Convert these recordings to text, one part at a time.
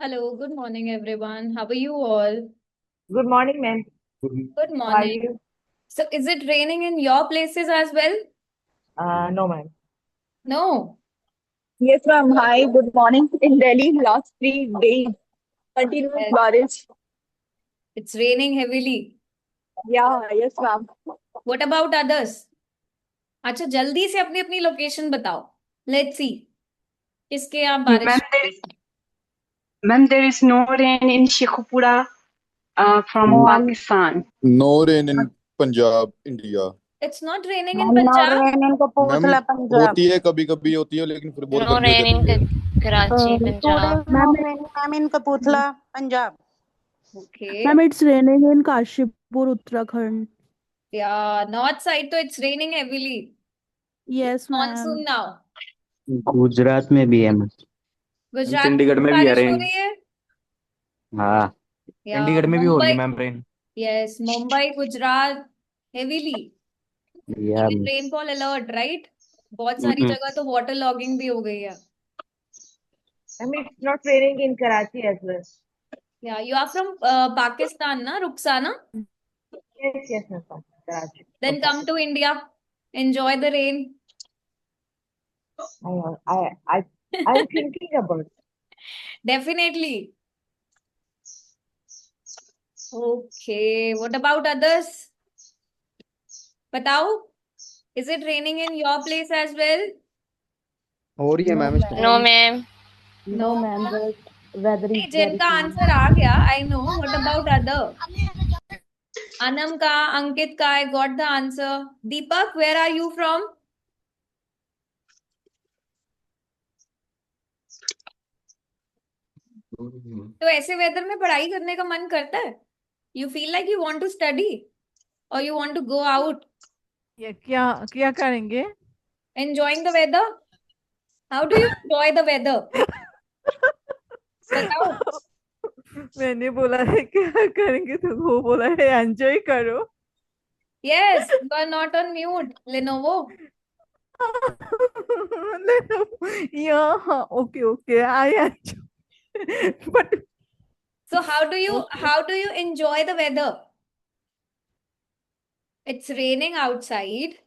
Hello, good morning, everyone. How are you all? Good morning, ma'am. Good How are morning. you? So, is it raining in your places as well? No, ma'am. No, Yes, ma'am. Hi, good morning. In Delhi, last 3 days, continuous yes, baरिश. it's raining heavily. Yeah, yes, ma'am. What about others? अच्छा, जल्दी से अपनी अपनी location बताओ. Let's see. किसके यहाँ Ma'am, बारिश? there is no rain in Sheikhupura from Pakistan. No rain in Punjab, India. It's not raining in No Punjab. rain in ma'am Kapurthala, Punjab. होती है, कभी कभी होती है, लेकिन फिर बहुत No गर्मी हो rain in जाती है। Karachi, Today Punjab. no rain, ma'am, in Kapurthala, Punjab. Okay. Ma'am, it's raining in Kashipur, Uttarakhand. Yeah, north side, so it's raining heavily. Yes, Monsoon ma'am. now. Gujarat में भी है मैम। गुजरात चंडीगढ़ में में भी है बारिश हो रेन। रही है. हाँ, या चंडीगढ़ में भी हो रही है Mumbai. Ma'am rain. Yes, Mumbai, Gujarat, heavily. या Even rainfall alert, right? बहुत सारी जगह तो वाटर लॉगिंग भी हो गई है. I mean, it's not raining in Karachi as well. Yeah, you are from Pakistan, na, Rukhsana? Yes, ma'am. Karachi. Then come to India, enjoy the rain. I'm thinking about it. Definitely. Okay, what about others? बताओ, is it raining in your place as well? हो रही है ma'am इस No, ma'am. No, ma'am. The weather is नहीं, very जिनका cool. Answer आ गया, I know. What about other? Anam ka, Ankit ka, I got the answer. Deepak, where are you from? तो ऐसे weather में पढ़ाई करने का मन करता है? You feel like you want to study or you want to go out ये क्या क्या करेंगे? enjoying the weather? How do you enjoy the weather? बताओ. मैंने बोला है क्या करेंगे तो वो बोला है एंजॉय करो. Yes, you are not on mute, Lenovo. Yeah, okay, I enjoy. But So how do you enjoy the weather? It's raining outside.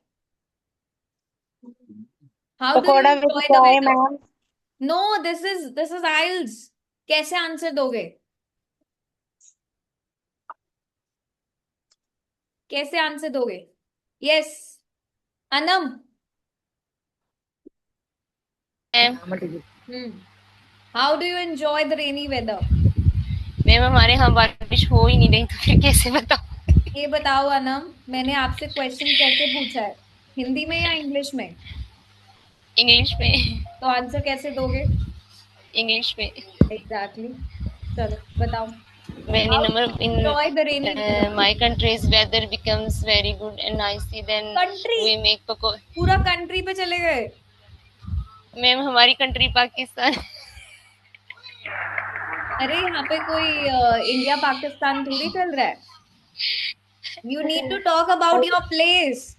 How do you Pakoda with enjoy the chai, weather? ma'am. No, this is IELTS. कैसे answer दोगे? कैसे answer दोगे? Yes, Anam. How do you enjoy the rainy weather? Ma'am हमारे यहाँ बारिश हो ही नहीं रही तो फिर कैसे बताओ? ये बताओ अनम, मैंने आपसे क्वेश्चन कैसे पूछा है, हिंदी में या इंग्लिश में? इंग्लिश में. तो आंसर कैसे दोगे? इंग्लिश में. एग्जैक्टली. चलो बताओ. When How in do you enjoy the rainy weather? my country's weather becomes very good and icy, then Country? we make pakora. पूरा कंट्री पे चले गए. मैम हमारी कंट्री पाकिस्तान. अरे यहाँ पे कोई इंडिया पाकिस्तान थोड़ी चल रहा है. You need to talk about your place.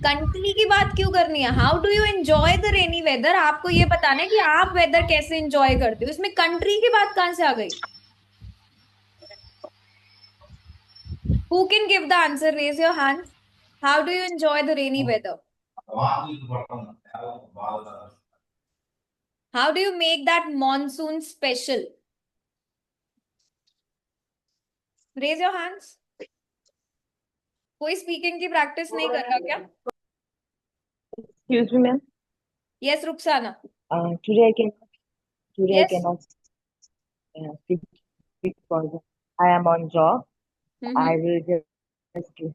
Country की बात क्यों करनी है? How do you enjoy the rainy weather? आपको ये बताना है कि आप वेदर कैसे एंजॉय करते हो. इसमें कंट्री की बात कहां से आ गई? Who can give the answer? Raise your hand. How do you enjoy the rainy weather? How do you make that monsoon special? Raise your hands. कोई स्पीकिंग की प्रैक्टिस नहीं कर रहा क्या? Excuse me, ma'am. Yes, Rukhsana. Today I Yes. cannot speak because I am on job. I will just give.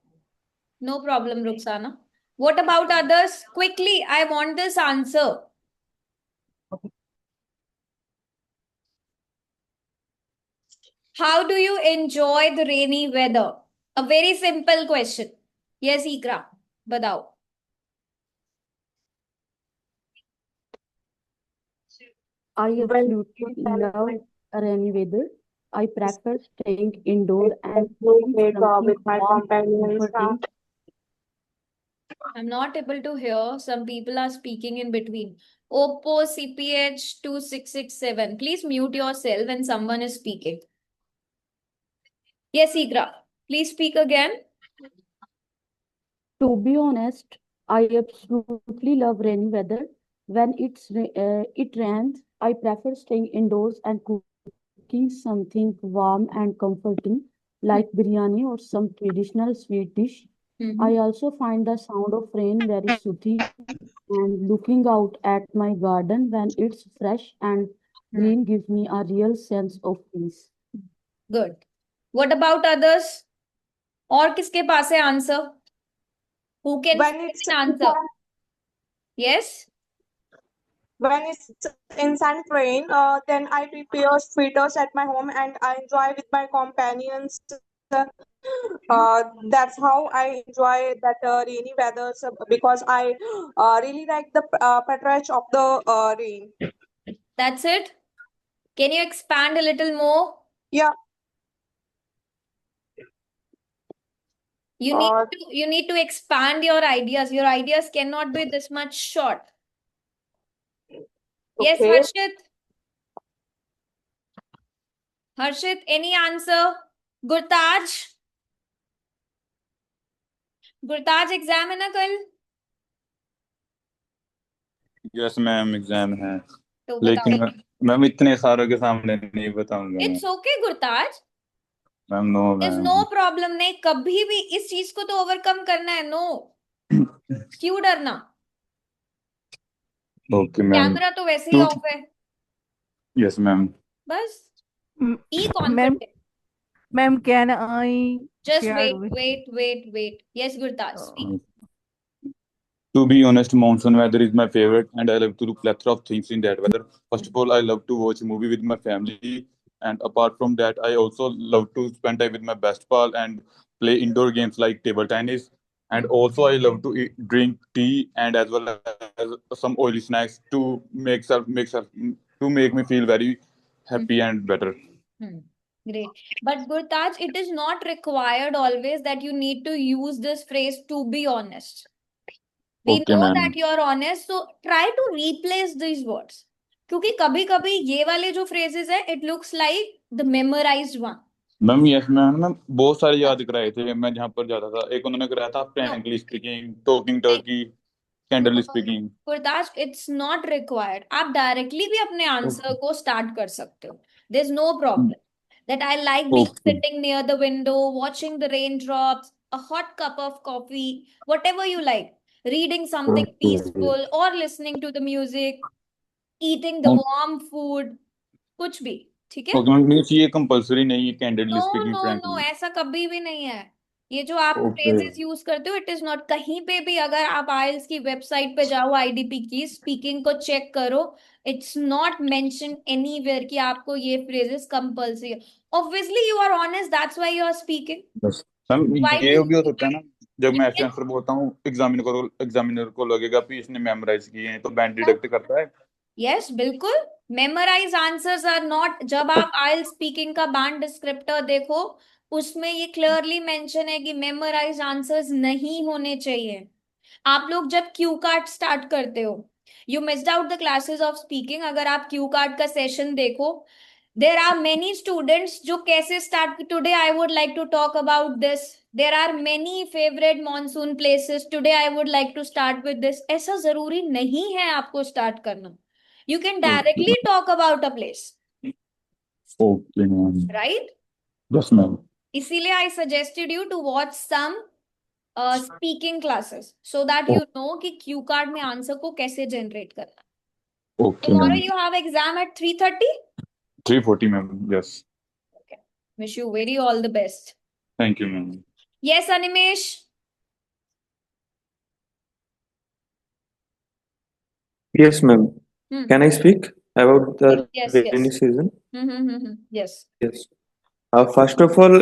No problem, Rukhsana. What about others? Quickly, I want this answer. How do you enjoy the rainy weather? A very simple question. Yes, Ikra, बताओ. I absolutely love rainy weather. I prefer staying indoor and doing something with my warm and companions. comforting. I'm not able to hear. Some people are speaking in between. Oppo CPH 2667. Please mute yourself when someone is speaking. Yes, Igra. Please speak again. To be honest, I absolutely love rainy weather. When it rains, I prefer staying indoors and cooking something warm and comforting, like biryani or some traditional sweet dish. I also find the sound of rain very soothing, and looking out at my garden when it's fresh and green gives me a real sense of peace. Good. What about others? और किसके पास है answer? Who can When say it's an answer? Yes? when it's instant rain, then I prepare fritters at my home and I enjoy with my companions. That's how I enjoy that rainy weather, because I really like the patronage of the rain. That's it? Can you expand a little more? Yeah. You need to expand your ideas. Your ideas cannot be this much short. Yes, Okay. Harshit. Harshit, any answer? Gurtaj? Gurtaj exam है ना कल? Yes ma'am exam है, तो लेकिन बताओ. Ma'am इतने सारों के सामने नहीं बताऊंगा मैं. It's okay Gurtaj. Ma'am no There's ma'am. no problem. नहीं, कभी भी इस चीज को तो ओवरकम करना है. नो, क्यों डरना? Okay ma'am. कैमरा तो वैसे ही ऑफ है. Yes ma'am. बस M- be Ma'am, confident. ma'am, can I Just share wait. Yes, Gurtaj, speak. To be honest, monsoon weather is my favorite, and I love to do plethora of things in that weather. First of all, I love to watch a movie with my family, and apart from that, I also love to spend time with my best pal and play indoor games like table tennis. And also, I love to drink tea and as well as some oily snacks to make me feel very happy and better. Great. But Gurtaj, it is not required always that you need to use this phrase to be honest. We Okay, know ma'am. that you are honest, so try to replace these words. क्योंकि कभी कभी ये वाले जो phrases है, it looks like the memorized one. Ma'am yes ma'am, ma'am बहुत सारे याद कराए थे मैं जहाँ पर जाता था. एक उन्होंने कराया था frankly speaking, talking turkey, candle speaking. Gurdas, it's not required. आप डायरेक्टली भी अपने आंसर को स्टार्ट कर सकते हो. There is no problem. That I like being sitting near the window, watching the raindrops, a hot cup of coffee, whatever you like. Reading something peaceful or listening to the music, eating the warm food, कुछ भी. ठीक है? Okay ma'am, means ये compulsory नहीं है candle no speaking no no, frankly. ऐसा कभी भी नहीं है. ये जो आप ओके. फ्रेजेस यूज करते हो, इट इज नॉट. कहीं पे भी अगर आप आइल्स की वेबसाइट पे जाओ, आईडीपी की स्पीकिंग को चेक करो, इट्स नॉट मेंशन एनीवेयर कि आपको ये फ्रेजेस कंपल्सरी है. Obviously you are honest, that's why you are speaking. बस मैम Why ये do भी हो सकता है ना, जब मैं ऐसे you? आंसर बोलता हूँ एग्जामिनर को लगेगा कि इसने मेमोराइज किए हैं, तो बैंड डिडक्ट करता है. यस, बिल्कुल. Memorize answers are not. जब आप आइल्स स्पीकिंग का बैंड डिस्क्रिप्टर देखो, उसमें ये क्लियरली मेंशन है कि मेमोराइज आंसर्स नहीं होने चाहिए. आप लोग जब क्यू कार्ड स्टार्ट करते हो, you missed out the classes of speaking. अगर आप क्यू कार्ड का सेशन देखो, देर आर मेनी स्टूडेंट्स जो कैसे start. Today I would like to talk about this. There are many favourite monsoon places. Today I would like to start with this. ऐसा जरूरी नहीं है आपको स्टार्ट करना. You can directly talk about a place. Okay ma'am. Right? Yes ma'am. इसीलिए I suggested you to watch some speaking classes so that you know कि Q card में answer को कैसे जनरेट करना. Okay Tomorrow ma'am. you have exam at 3:30. 3:40 ma'am. Yes. Okay. Wish you very all the best. Thank you ma'am. Yes, Animesh. Yes, ma'am. Can I speak about the Yes, rainy yes. season? Yes. Yes. First of all,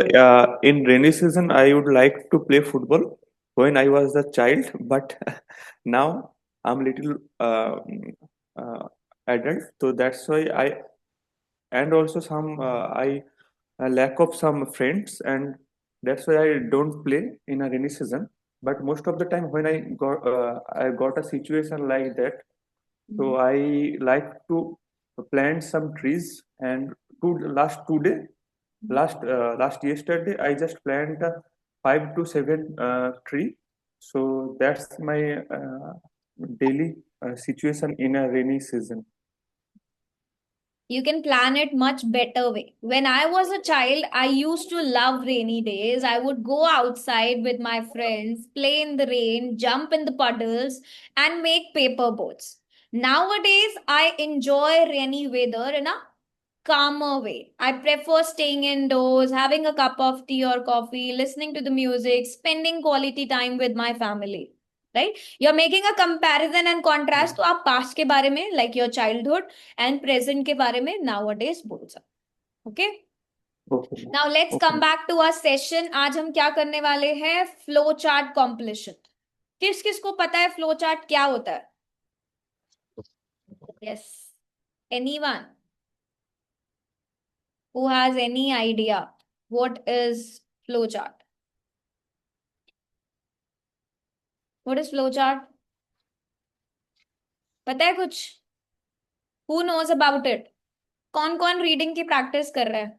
in rainy season, I would like to play football when I was a child, but now I'm little adult, so that's why and also I lack of some friends, and that's why I don't play in a rainy season. But most of the time, when I got a situation like that, So I like to plant some trees, and last yesterday I just planted 5 to 7 tree. So that's my daily situation in a rainy season. You can plan it much better way. When I was a child, I used to love rainy days. I would go outside with my friends, play in the rain, jump in the puddles, and make paper boats. Nowadays, I enjoy rainy weather in a calmer way. I prefer staying indoors, having a cup of tea or coffee, listening to the music, spending quality time with my family. Right? You're making a comparison and contrast तो आप past के बारे में like your childhood and present के बारे में nowadays बोल सकते. Okay? Okay. Now let's come back to our session. आज हम क्या करने वाले हैं? Flow chart completion. किस किस को पता है flow chart क्या होता है? Yes. Anyone who has any idea what is flow chart? What is flow chart? पता है कुछ? Who knows about it? कौन कौन रीडिंग की प्रैक्टिस कर रहा है?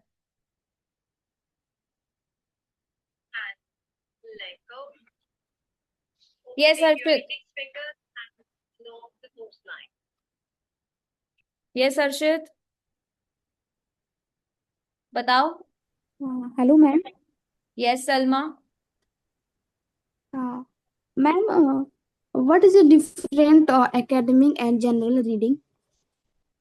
Yes, Arshit. Yes, Arshit. बताओ. Hello, ma'am. Yes, Salma. Ma'am, what is the different academic and general reading?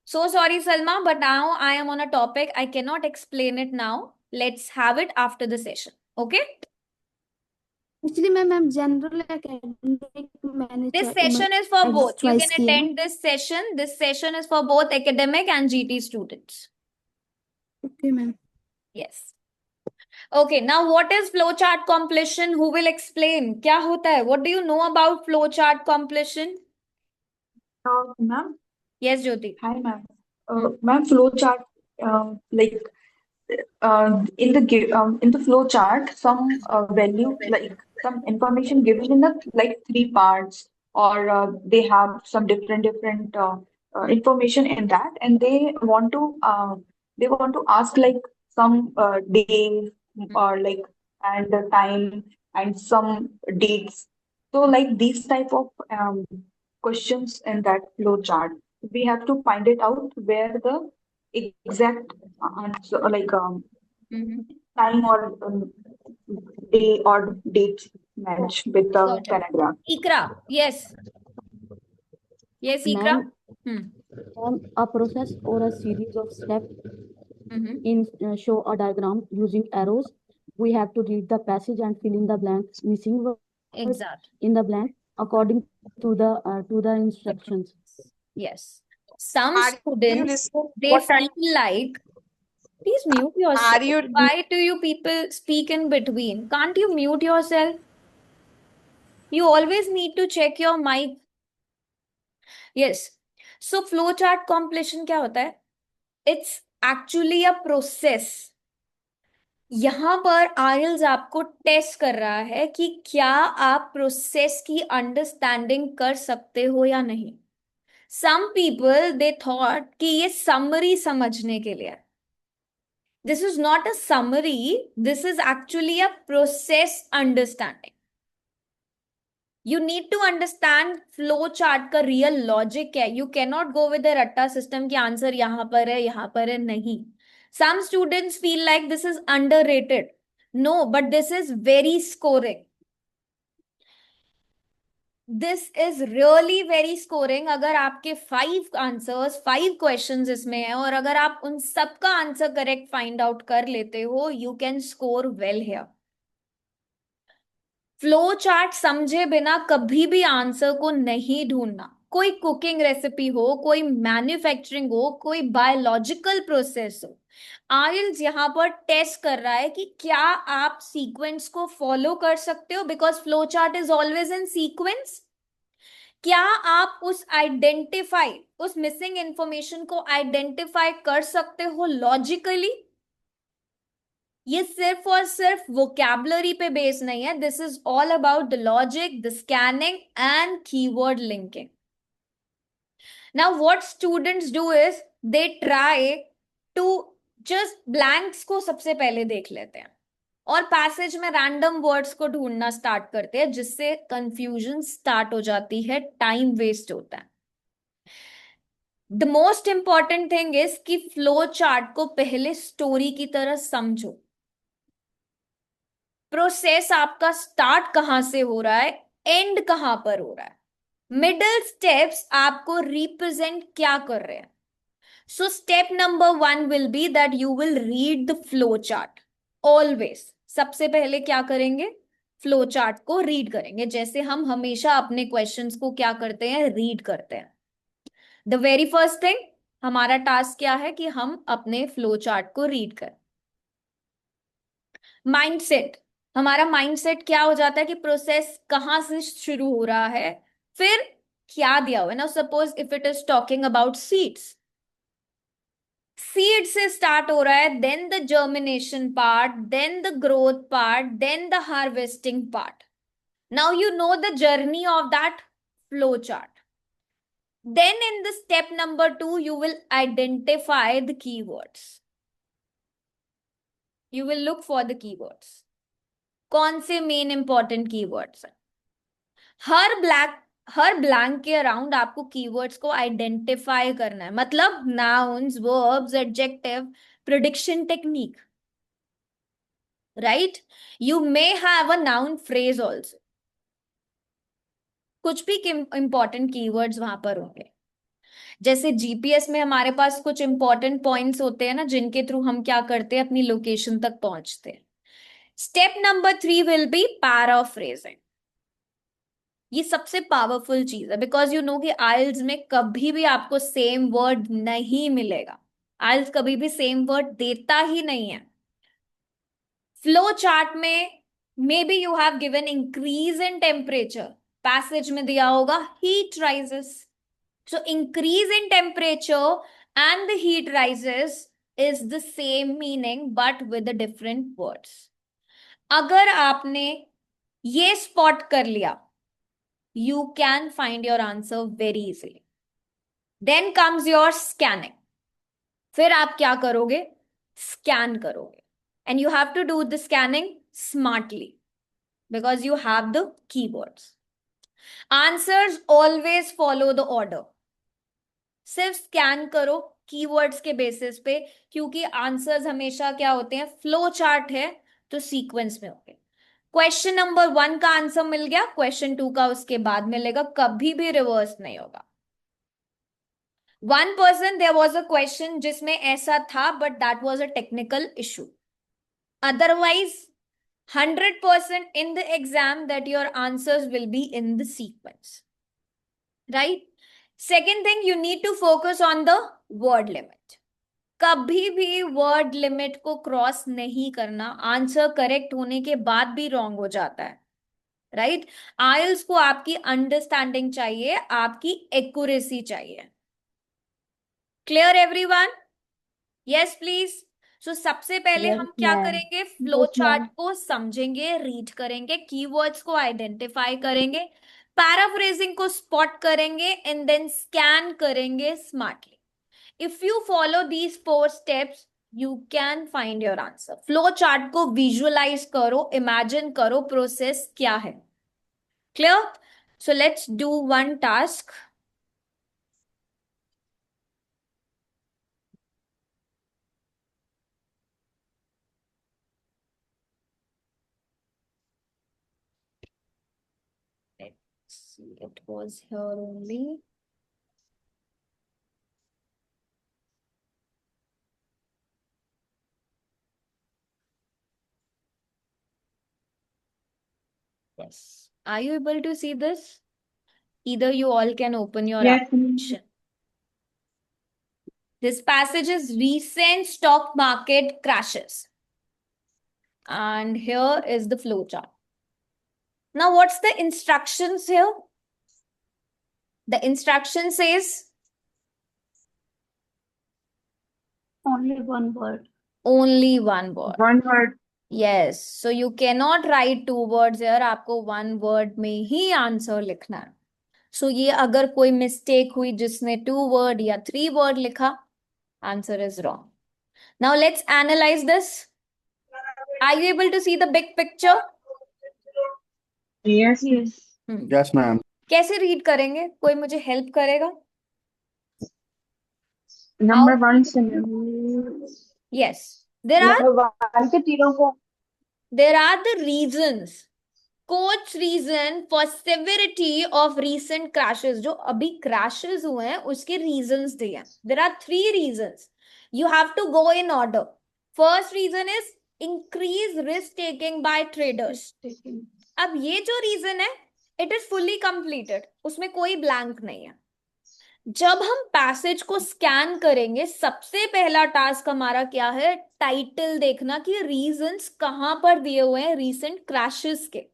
So sorry, Salma, but now I am on a topic. I cannot explain it now. Let's have it after the session. Okay? Actually, ma'am, general academic management. This session is for both. You can attend this session. This session is for both academic and GT students. Okay, ma'am. Yes. Okay, now what is flowchart completion? Who will explain? क्या होता है? What do you know about flowchart completion? Ma'am. Yes, Jyoti. Hi, ma'am. Ma'am, flow chart, like in the flow chart, some value, like some information given in the like 3 parts, or they have some different information in that, and they want to ask like some day or like and the time and some dates. So like these type of questions in that flow chart, we have to find it out where the exact answer, like time or day or date match with the Got it. paragraph. Ikra, yes. Yes, Ikra. A process or a series of steps in show a diagram using arrows. We have to read the passage and fill in the blanks, missing words Exact. in the blank according to the instructions. Yes. Some Are you students, listening? they What time? feel like, please mute yourself. Are you? Why do you people speak in between? Can't you mute yourself? You always need to check your mic. Yes. So flowchart completion क्या होता है? It's actually a process. यहाँ पर आइल्स आपको test कर रहा है कि क्या आप प्रोसेस की अंडरस्टैंडिंग कर सकते हो या नहीं. Some people they thought कि ये summary समझने के लिए. This is not a summary. This is actually a process understanding. You need to understand flow chart का real logic है. You cannot go with the ratta system कि answer यहाँ पर है नहीं. Some students feel like this is underrated. No, but this is very scoring. This is really very scoring. अगर आपके 5 answers, 5 questions इसमें है और अगर आप उन सबका आंसर करेक्ट फाइंड आउट कर लेते हो, you can score well here. Flow chart समझे बिना कभी भी आंसर को नहीं ढूंढना. कोई कुकिंग रेसिपी हो, कोई मैन्युफैक्चरिंग हो, कोई बायोलॉजिकल प्रोसेस हो, आइल्स यहाँ पर टेस्ट कर रहा है कि क्या आप सीक्वेंस को फॉलो कर सकते हो, because flow chart is always in sequence. क्या आप उस मिसिंग इंफॉर्मेशन को आइडेंटिफाई कर सकते हो लॉजिकली. ये सिर्फ और सिर्फ वोकैबुलरी पे बेस नहीं है. This is all about the logic, the scanning and keyword linking. Now what students do is they try to just blanks को सबसे पहले देख लेते हैं और पैसेज में रैंडम वर्ड्स को ढूंढना स्टार्ट करते हैं, जिससे कंफ्यूजन स्टार्ट हो जाती है, टाइम वेस्ट होता है. The most important thing is कि फ्लो चार्ट को पहले स्टोरी की तरह समझो. प्रोसेस आपका स्टार्ट कहां से हो रहा है, एंड कहां पर हो रहा है, मिडल स्टेप्स आपको रिप्रेजेंट क्या कर रहे हैं. So step number 1 will be that you will read the flow chart always. सबसे पहले क्या करेंगे, फ्लो चार्ट को रीड करेंगे, जैसे हम हमेशा अपने क्वेश्चंस को क्या करते हैं, रीड करते हैं. द वेरी फर्स्ट थिंग हमारा टास्क क्या है कि हम अपने फ्लो चार्ट को रीड करें. माइंडसेट, हमारा माइंडसेट क्या हो जाता है कि प्रोसेस कहां से शुरू हो रहा है, फिर क्या दिया हुआ है. Now suppose if it is talking about seeds, seed से स्टार्ट हो रहा है, then the germination part, then the growth part, then the harvesting part. Now you know the journey of that flow chart. Then in the step number 2, you will identify the keywords. You will look for the keywords. कौन से main important keywords हैं. हर blank के around आपको keywords को identify करना है. मतलब nouns, verbs, adjective, prediction technique, right. You may have a noun phrase also. कुछ भी इंपॉर्टेंट कीवर्ड्स वहां पर होंगे. जैसे जीपीएस में हमारे पास कुछ इंपॉर्टेंट पॉइंट्स होते हैं ना, जिनके थ्रू हम क्या करते हैं, अपनी लोकेशन तक पहुंचते हैं. Step number 3 will be paraphrasing. ये सबसे पावरफुल चीज है, बिकॉज यू नो कि आइल्स में कभी भी आपको सेम वर्ड नहीं मिलेगा. आइल्स कभी भी सेम वर्ड देता ही नहीं है. फ्लो चार्ट में may be you have given increase in temperature, passage में दिया होगा heat rises. So increase in temperature and the heat rises is the same meaning but with the different words. अगर आपने ये spot कर लिया, you can find your answer very easily. Then comes your scanning. फिर आप क्या करोगे, scan करोगे. And you have to do the scanning smartly because you have the keywords. Answers always follow the order. सिर्फ scan करो keywords के basis पे, क्योंकि आंसर्स हमेशा क्या होते हैं, फ्लो चार्ट है तो सीक्वेंस में होंगे. क्वेश्चन नंबर 1 का आंसर मिल गया, क्वेश्चन 2 का उसके बाद मिलेगा, कभी भी रिवर्स नहीं होगा. 1% देयर वाज अ क्वेश्चन जिसमें ऐसा था, but that was a technical issue. Otherwise 100% in the exam that your answers will be in the sequence, right? Second thing, you need to focus on the word limit. कभी भी word limit को cross नहीं करना. Answer correct होने के बाद भी wrong हो जाता है, राइट. आइल्स को आपकी अंडरस्टैंडिंग चाहिए, आपकी एक्यूरेसी चाहिए. Clear everyone? Yes please. So सबसे पहले Yes, हम क्या ma'am. करेंगे, फ्लो Yes, चार्ट ma'am. को समझेंगे, रीड करेंगे, कीवर्ड्स को आइडेंटिफाई करेंगे, पैराफ्रेजिंग को स्पॉट करेंगे, एंड देन स्कैन करेंगे smartly. If you follow these 4 steps you can find your answer. Flow chart को विजुअलाइज करो, इमेजिन करो प्रोसेस क्या है. Clear? So let's do one task. See, it was here only. Yes. Are you able to see this? Either you all can open your Yes. application. This passage is recent stock market crashes. And here is the flow chart. Now, what's the instructions here? The instruction says Only one word. only one word. One word. Yes. So you cannot write 2 words here. आपको 1 word में ही answer लिखना है. सो ये अगर कोई mistake हुई जिसने 2 word या 3 वर्ड लिखा, answer is wrong. Now let's analyse this. Are you able to see the big picture? Yes. Yes, ma'am. कैसे रीड करेंगे? कोई मुझे हेल्प करेगा? Number one scenario. Yes, there are one के तीनों को the reasons. Coach reason for severity of recent crashes. जो अभी crashes हुए हैं उसके reasons दिए हैं. There are 3 reasons. You have to go in order. First reason is increased risk taking by traders. अब ये जो reason है, it is fully completed. उसमें कोई blank नहीं है. जब हम पैसेज को स्कैन करेंगे, सबसे पहला टास्क हमारा क्या है? टाइटल देखना कि रीजंस कहां पर दिए हुए हैं रीसेंट क्रैशेस के.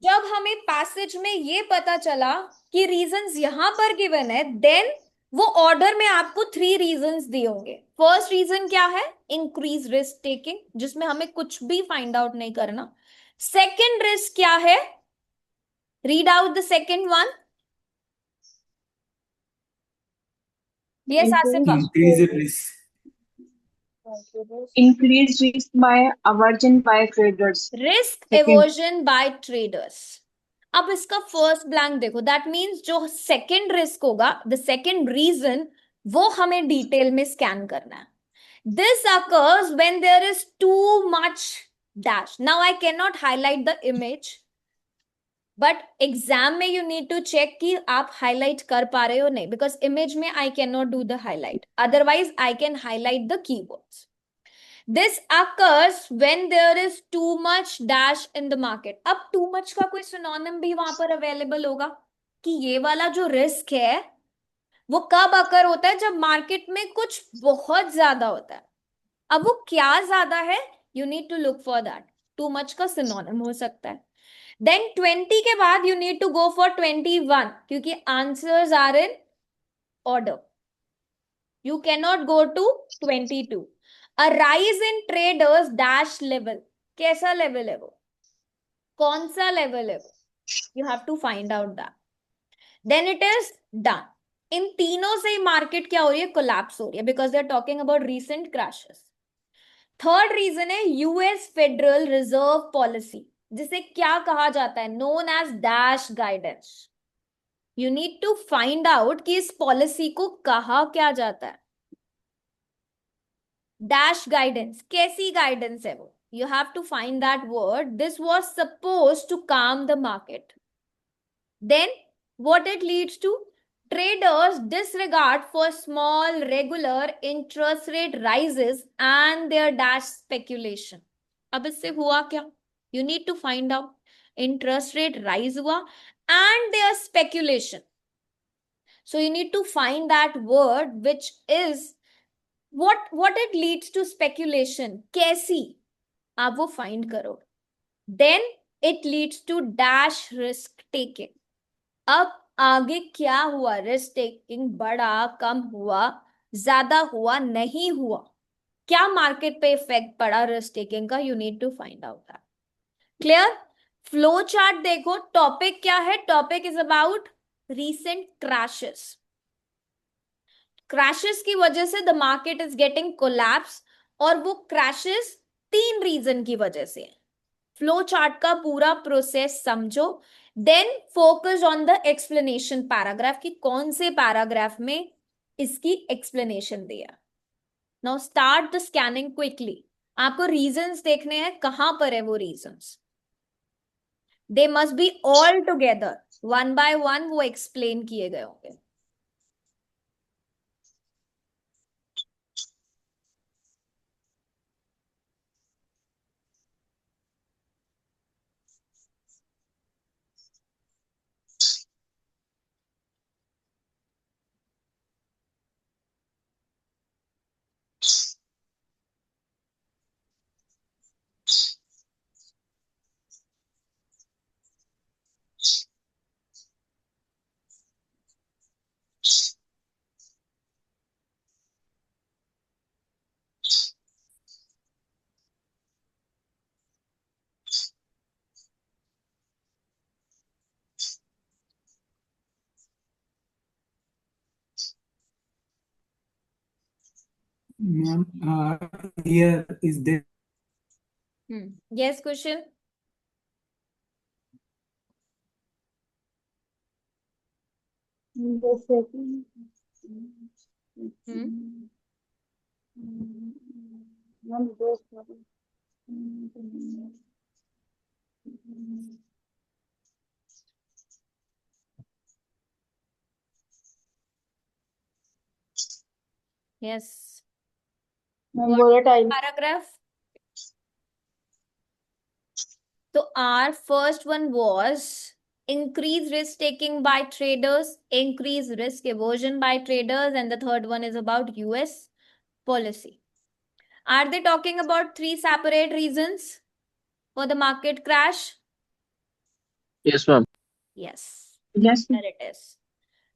जब हमें पैसेज में ये पता चला कि रीजंस यहां पर गिवन है, देन वो ऑर्डर में आपको 3 रीजंस दिए होंगे. फर्स्ट रीजन क्या है? इंक्रीज रिस्क टेकिंग, जिसमें हमें कुछ भी फाइंड आउट नहीं करना. सेकेंड रिस्क क्या है? Read out the second one. Yes, Asifa. Increase risk. Increased risk by aversion by traders. Risk Second. aversion by traders. अब इसका फर्स्ट ब्लैंक देखो. दैट मीन्स जो सेकेंड रिस्क होगा, द सेकेंड रीजन, वो हमें detail में स्कैन करना है. This occurs when there is too much dash. Now I cannot highlight the image, but exam में यू नीड टू चेक कि आप हाईलाइट कर पा रहे हो नहीं, बिकॉज इमेज में I can not do the highlight. Otherwise I can highlight the keywords. This occurs when there is too much dash in the market. अब too much का कोई सिनोनिम भी वहां पर अवेलेबल होगा कि ये वाला जो रिस्क है वो कब अकर होता है? जब मार्केट में कुछ बहुत ज्यादा होता है. अब वो क्या ज्यादा है? You need to look for that. Too much का सिनोनिम हो सकता है. Then 20 के बाद you need to go for 21 क्योंकि answers are in order. You cannot go to 22. A rise in traders dash level. कैसा level है वो? कौन सा level है वो? You have to find out that. Then it is done. इन तीनों से ही मार्केट क्या हो रही है? कोलैप्स हो रही है because they are talking about recent crashes. Third reason है यूएस फेडरल रिजर्व पॉलिसी, जिसे क्या कहा जाता है? Known as dash guidance. You need to find out कि इस पॉलिसी को कहा क्या जाता है. डैश गाइडेंस, कैसी गाइडेंस है वो? You have to find that word. This was suppose to calm the market. Then what it leads to? Traders disregard for small regular interest rate rises and their dash speculation. अब इससे हुआ क्या? You need to find out. Interest rate rise हुआ and their speculation. So you need to find that word which is what it leads to speculation. कैसी? आप वो find करो. Then it leads to dash risk taking. अब आगे क्या हुआ? Risk taking बढ़ा, कम हुआ, ज्यादा हुआ, नहीं हुआ? क्या मार्केट पे इफेक्ट पड़ा रिस्क टेकिंग का? You need to find out that. Clear? Flow chart देखो. टॉपिक क्या है? Topic is about recent crashes. Crashes की वजह से the market is getting collapse, और वो क्रैशेस 3 रीजन की वजह से. फ्लो चार्ट का पूरा प्रोसेस समझो. Then focus on the explanation paragraph कि कौन से पैराग्राफ में इसकी एक्सप्लेनेशन दिया. Now start the scanning quickly. आपको रीजंस देखने हैं. कहां पर है वो reasons? They must be all together, one by one वो एक्सप्लेन किए गए होंगे. Ma'am, here is there. Yes, Kushal. Yes. What Volatile. paragraph? So our first one was increased risk taking by traders, increased risk aversion by traders, and the third one is about US policy. Are they talking about three separate reasons for the market crash? Yes, ma'am. Yes. Yes. There it is.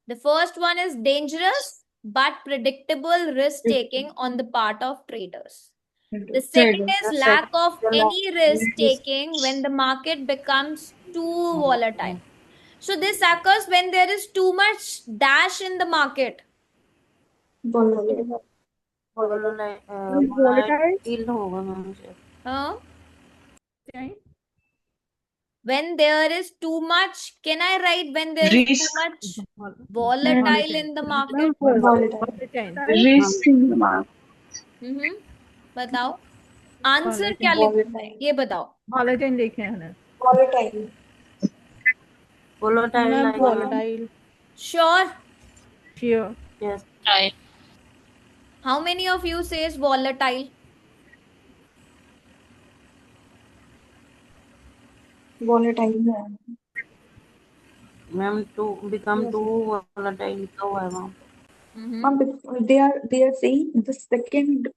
The first one is dangerous but predictable risk taking on the part of traders. The second is lack of any risk taking when the market becomes too volatile. So this occurs when there is too much dash in the market. Volatile. volatile होगा ma'am शायद Huh? When there is too much, can I write when there is too much volatile in the market? Risk in the market. बताओ answer क्या लिखना है ये बताओ. volatile लिखे हैं ना. Volatile. volatile Ma'am, like volatile. Sure. Sure. yes Right. How many of you says volatile? Volatile. ma'am to become too volatile तो है ma'am Ma'am, they are saying the second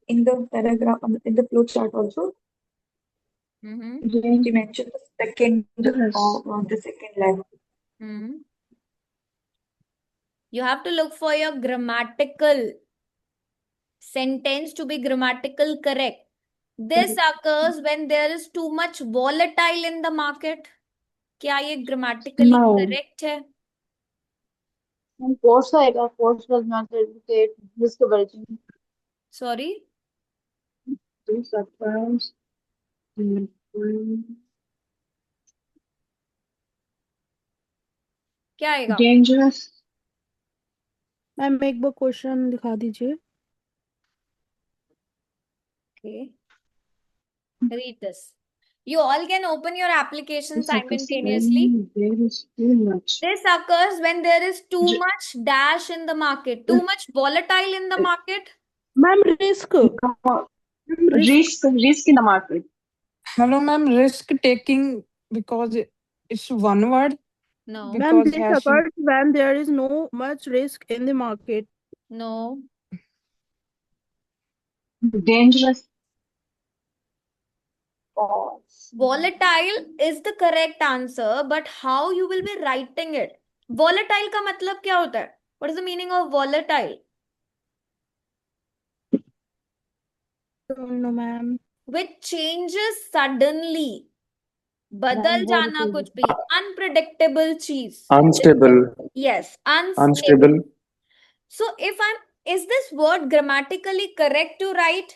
in the paragraph in the flow chart also. They mentioned the second the second level. You have to look for your grammatical sentence to be grammatical correct. This occurs when there is too much volatile in the market. क्या ये grammatically No. correct है? Force आएगा. Force does not indicate risk aversion. Sorry? This occurs. क्या आएगा? Dangerous. Ma'am एक बार question दिखा दीजिए. Okay. Read this. You all can open your application simultaneously. There is too much. This occurs when there is too much dash in the market, too much volatile in the market. Ma'am risk. Risk in the market. Hello, ma'am. Risk taking because it's one word. No. Ma'am, Because this has to- occurs when there is no much risk in the market. No. Dangerous. Volatile is the correct answer, but how you will be writing it? Volatile का मतलब क्या होता है? What is the meaning of volatile? No, ma'am. Which changes suddenly. बदल Ma'am, जाना volatile. कुछ भी. Unpredictable चीज. Unstable. Yes, Unstable. So is this word grammatically correct to write?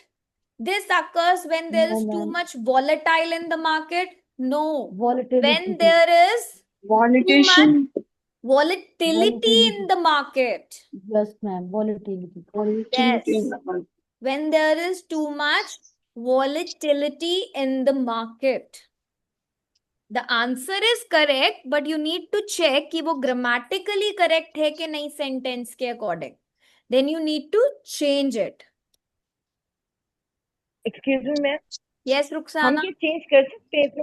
This occurs when there is too much volatile in the market? No. volatility When there is too much volatility in the market. yes ma'am volatility Yes. When there is too much volatility in the market. The answer is correct, but you need to check कि वो grammatically correct है कि नहीं sentence के according. Then you need to change it. Excuse me, ma'am. Yes, हम Ruxana. क्या change कर सकते हैं तो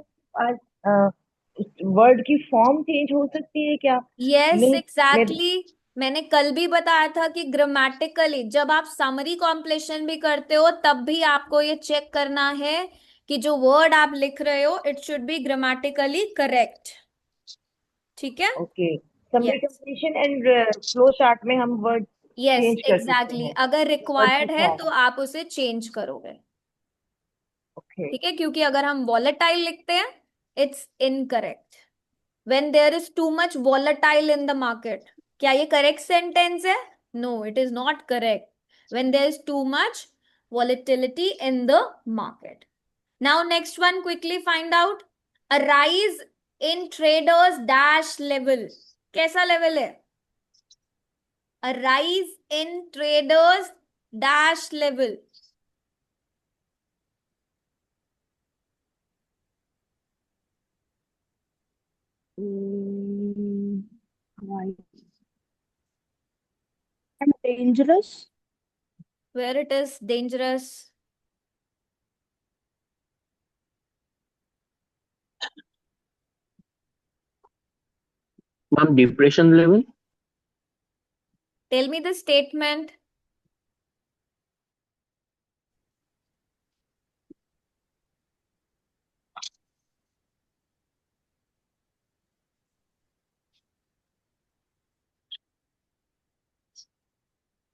वर्ड की फॉर्म चेंज हो सकती है क्या? Yes, नहीं, exactly. मैंने कल भी बताया था कि ग्रामेटिकली जब आप समरी कॉम्प्लेशन भी करते हो तब भी आपको ये चेक करना है कि जो वर्ड आप लिख रहे हो it should be grammatically correct. ठीक है? Okay. Summary Yes. Completion and flow chart में हम वर्ड Yes, चेंज कर सकते exactly. हैं. अगर रिक्वायर्ड है form. तो आप उसे चेंज करोगे. Okay. ठीक है? क्योंकि अगर हम volatile लिखते हैं it's incorrect. When there is too much volatile in the market. क्या ये करेक्ट सेंटेंस है? No, it is not correct. when there is too much volatility in the market. Now next one, quickly find out a rise in traders dash level. कैसा level है? A rise in traders dash level. Right. And dangerous. Where it is dangerous? Ma'am, depression level. Tell me the statement.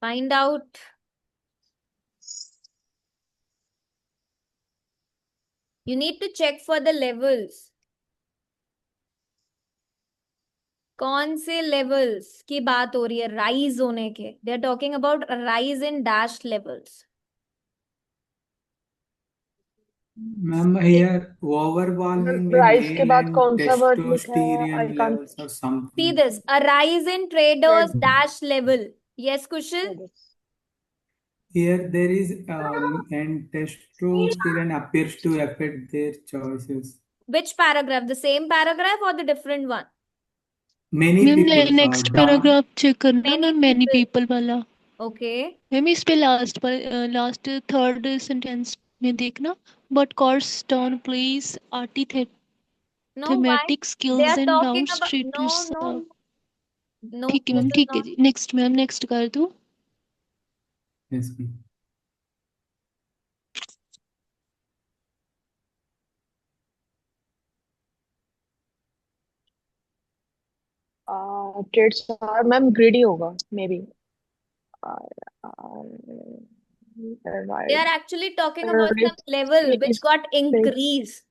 Find out. You need to check for the levels. कौन से levels की बात हो रही है rise होने के? They are talking about a rise in dash levels. Ma'am, here overwhelming Rise के male बाद and कौन सा word लिखा है? I testosterone can't. levels or something. See this, a rise in traders dash level. Yes, Kushal? Here there is and testosterone appears to affect their choices. Which paragraph? The same paragraph or the different one? Many people next down. Paragraph check करना Many ma'am many people. People वाला Okay. Ma'am इस पे last third sentence में देखना but course down please No, why? thematic They skills are and talking down about street no, no, no. ठीक है This ma'am is ठीक है not. जी नेक्स्ट मैम नेक्स्ट कर दो Yes, ma'am. Traits are ma'am greedy होगा maybe. They are actually talking about some level which got increased.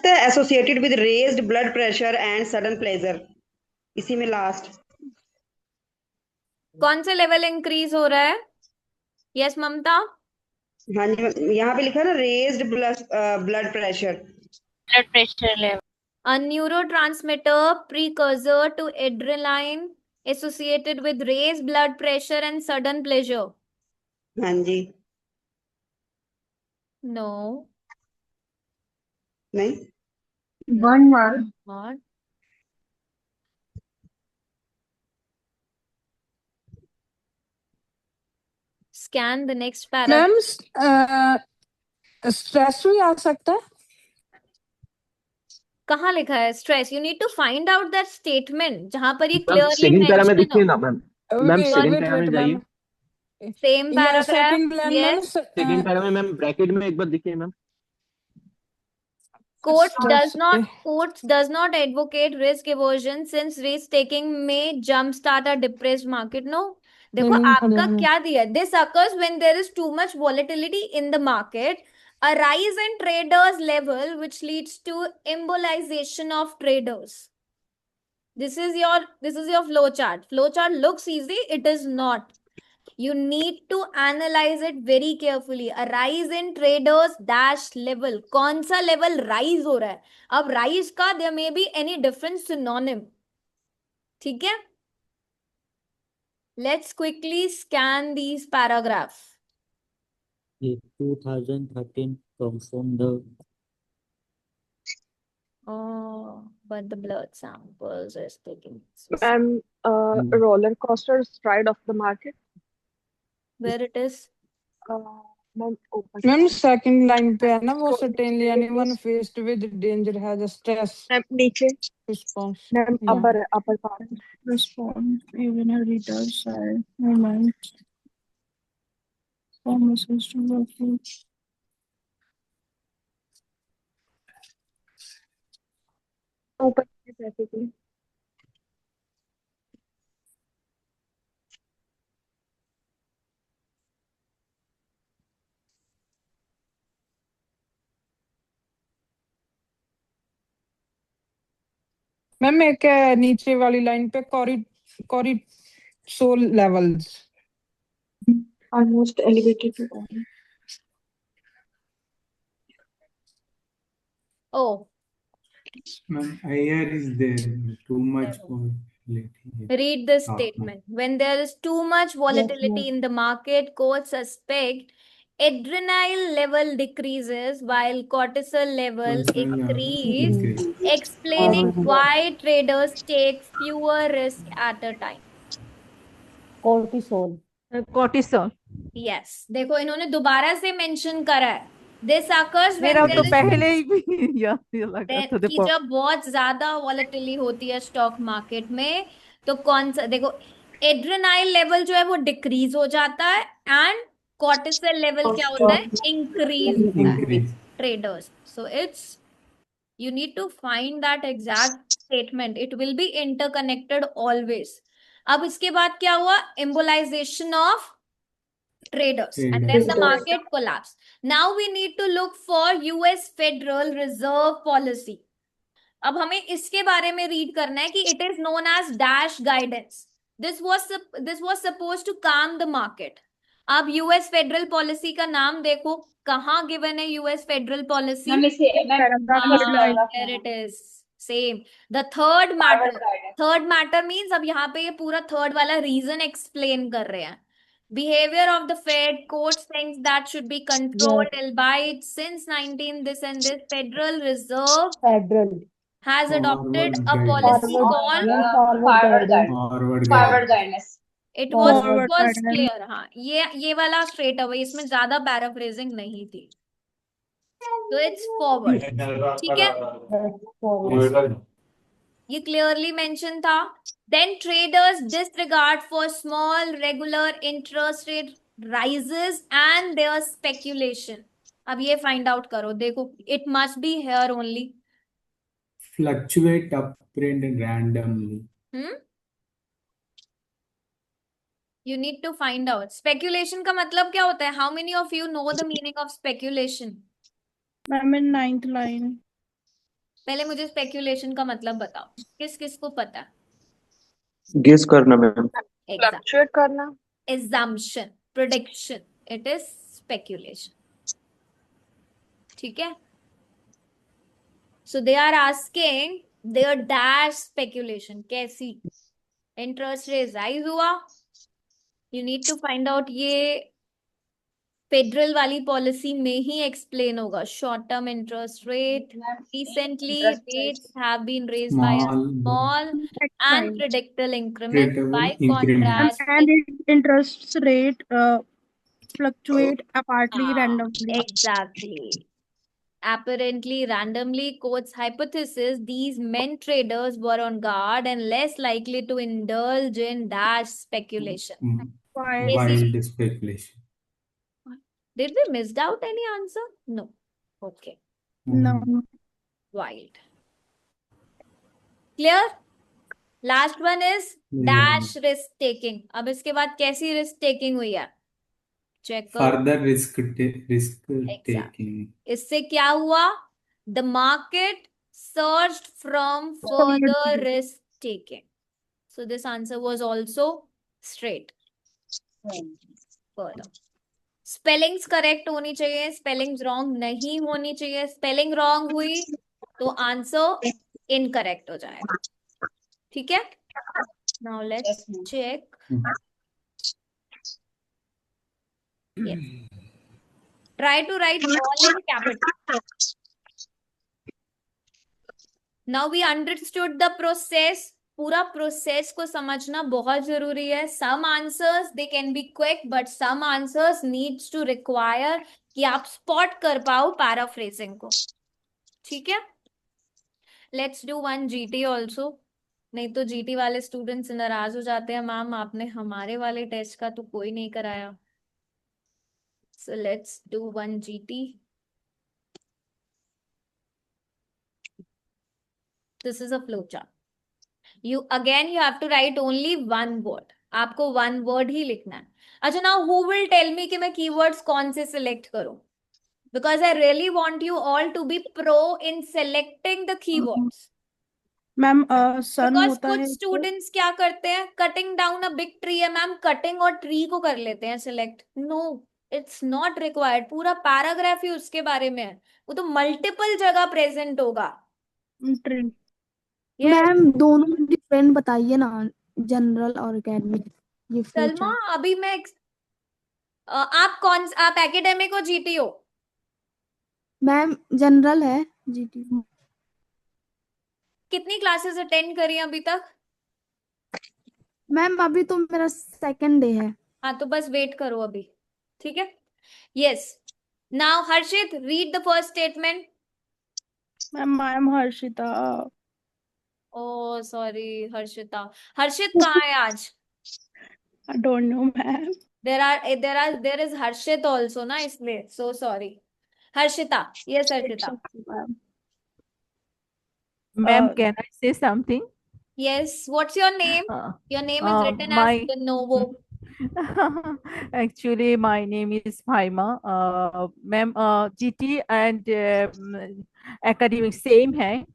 associated with raised blood pressure and sudden pleasure. इसी में last कौन से लेवल इंक्रीज हो रहा है? यस ममता? हाँ जी, यहाँ पे लिखा है ना raised blood pressure. Blood pressure level. A neurotransmitter precursor to adrenaline associated with raised blood pressure and sudden pleasure. हाँ जी. No. नहीं. One word. What? Scan the next paragraph. Ma'am stress भी आ सकता है कहाँ लिखा है stress? You need to find out that statement जहां पर ये मैम क्लियरली सेकंड पैरा में मेंशन देखिए हो. ना मैम. मैम सेकंड पैरा में जाइए. सेम या paragraph. Second line ma'am Yes. Second para में मैम ब्रैकेट में एक बार देखिए ma'am. Courts does not advocate risk aversion since risk taking may jumpstart a depressed market. No. देखो आपका क्या दिया है? This occurs when there is too much volatility in the market, a rise in traders level which leads to embolization of traders. This is your flow chart. Flow chart looks easy, it is not. You need to analyze it very carefully. A rise in traders dash level. कौन सा level rise हो रहा है? अब rise का there may be any different synonym. ठीक है? Let's quickly scan these paragraphs. 2013 comes from the Oh, but the blood samples is taking. Roller coasters ride off the market. Where it is? Ma'am second line पे है ना वो certainly anyone faced with danger has a stress नीचे response. Ma'am Yeah. upper part response even a reader side movement formal system working ऊपर basically ma'am एक है नीचे वाली लाइन पे कोरिसोल levels. Almost elevated to all. Oh, Ma'am, IR is there. Too much volatility. read this Stock market. statement. When there is too much volatility in the market, courts suspect adrenaline level decreases while cortisol level Cortisol level increase, increase. explaining why traders take fewer risk at a time. Cortisol. Cortisol. Yes, देखो इन्होंने दोबारा से mention करा है. This occurs when मेरा तो there is पहले ही भी याद लगा था कि देखो. जब बहुत ज्यादा वॉलेटिलिटी होती है स्टॉक मार्केट में, तो कौन सा देखो एड्रेनाइल लेवल जो है वो डिक्रीज हो जाता है एंड कॉर्टिसोल लेवल क्या होता है, इंक्रीज होता है Increase. Traders. So it's you need to find that exact statement. It will be interconnected always. अब इसके बाद क्या हुआ, embolization of traders and then the market collapse. Now we need to look for US Federal Reserve policy. अब हमें इसके बारे में रीड करना है कि it is known as dash guidance. This was suppose to calm the market. अब US federal policy का नाम देखो, कहाँ गिवन है US federal policy. It is same. The third matter means अब यहाँ पे ये पूरा थर्ड वाला रीजन एक्सप्लेन कर रहे हैं. Behavior of the Fed, courts thinks that should be controlled, albeit since 19 this and this Federal Reserve has adopted a policy called Forward guidance. it was clear. हाँ, ये वाला straight away, इसमें ज्यादा paraphrasing नहीं थी. तो it's forward. ठीक है, ये clearly mention था. Then traders disregard for small regular interest rate rises and their speculation. अब ये find out करो, देखो it must be here only. Fluctuate uptrend randomly. You need to find out. Speculation का मतलब क्या होता है? How many of you know the meaning of speculation? Ma'am in 9th line. पहले मुझे speculation का मतलब बताओ, किस किस को पता है? गेस करना मैम. Fluctuate करना. Assumption, prediction. It is speculation. ठीक है? So they are asking their dash speculation कैसी? Interest rate rise हुआ. You need to find out ये फेडरल वाली पॉलिसी में ही एक्सप्लेन होगा. Short term interest rate, recently rates have been raised by a small and predictable increment. By contrast, And its interest rate fluctuate apparently randomly. exactly. Apparently randomly, quotes hypothesis, these men traders were on guard and less likely to indulge in dash speculation. Wild speculation. Did we miss out any answer? No. Okay. No. Wild. Clear? Last one is dash risk taking. अब इसके बाद कैसी risk taking हुई है? Check करो. Further risk taking. इससे क्या हुआ? The market surged from further risk taking. So this answer was also straight. Further. Spellings correct होनी चाहिए, स्पेलिंग्स रॉन्ग नहीं होनी चाहिए. स्पेलिंग रॉन्ग हुई तो आंसर इनकरेक्ट हो जाएगा. ठीक है? Now let's check. Try to write all in capital. Now we understood the process. पूरा प्रोसेस को समझना बहुत जरूरी है. Some answers they can be quick but some answers needs to require कि आप स्पॉट कर पाओ पैराफ्रेजिंग को. ठीक है? Let's do one GT also. नहीं तो जीटी वाले स्टूडेंट्स नाराज हो जाते हैं, मैम आपने हमारे वाले टेस्ट का तो कोई नहीं कराया. So let's do one GT. This is a flow chart. You have to write only one word. आपको one word ही लिखना है. अच्छा, now who will tell me कि मैं keywords कौन से select करूं? Because I really want you all to be pro in selecting the keywords. Ma'am सन बिकॉज होता कुछ है स्टूडेंट्स क्या करते हैं, cutting down a big tree है मैम, कटिंग और ट्री को कर लेते हैं select. No, it's not required. पूरा पैराग्राफ ही उसके बारे में है, वो तो मल्टीपल जगह प्रेजेंट होगा। ट्री। Yes. मैम दोनों डिफरेंट बताइए ना, जनरल और एकेडमिक, ये फ्लो सलमा चार्ट। अभी मैं आप एकेडमिक हो जीटी हो? मैम जनरल है जीटी। कितनी क्लासेस अटेंड करी अभी तक? मैम अभी तो मेरा सेकंड डे है। हाँ तो बस वेट करो अभी, ठीक है। Yes, now Harshit read the first statement. Ma'am I am Harshita. Oh sorry Harshita. Harshit कहाँ है आज? I don't know ma'am. There is Harshit also ना, इसलिए so sorry. Harshita, yes Harshita. Ma'am Ma'am, can I say something? Yes, what's your name? Your name is written as My Lenovo. actually, my name is Faima. Ma'am, GT and academic same है.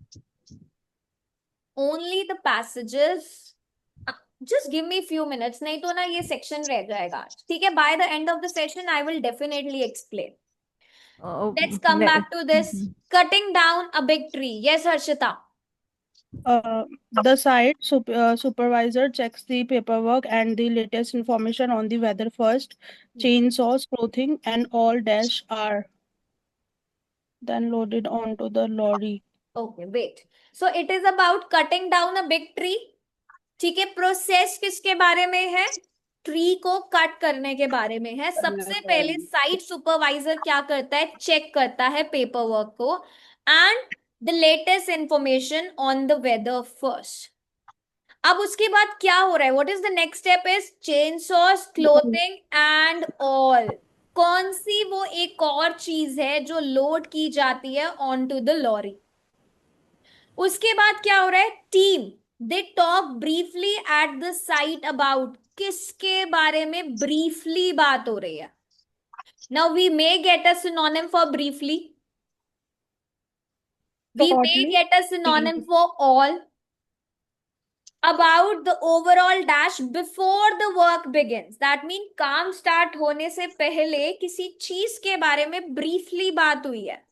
Only the passages. Just give me few minutes, नहीं तो ना ये section रह जाएगा, ठीक है? By the end of the session, I will definitely explain. Let's come back to this. Cutting down a big tree. Yes, Harshita. The site supervisor checks the paperwork and the latest information on the weather first. Chainsaws, clothing, and all dash are then loaded onto the lorry. Okay, wait. So it is about cutting down a big tree. ठीक है, process किसके बारे में है? Tree को cut करने के बारे में है। सबसे पहले साइट सुपरवाइजर क्या करता है? चेक करता है पेपर वर्क को and the latest information on the weather first. अब उसके बाद क्या हो रहा है? What is the next step? Is chain saws, clothing and all. कौन सी वो एक और चीज है जो लोड की जाती है ऑन टू द लॉरी? उसके बाद क्या हो रहा है? Team they talk briefly at the site about, किसके बारे में ब्रीफली बात हो रही है? Now we may get a synonym for briefly, we may get a synonym for all, about the overall dash before the work begins. That means काम start होने से पहले किसी चीज के बारे में ब्रीफली बात हुई है।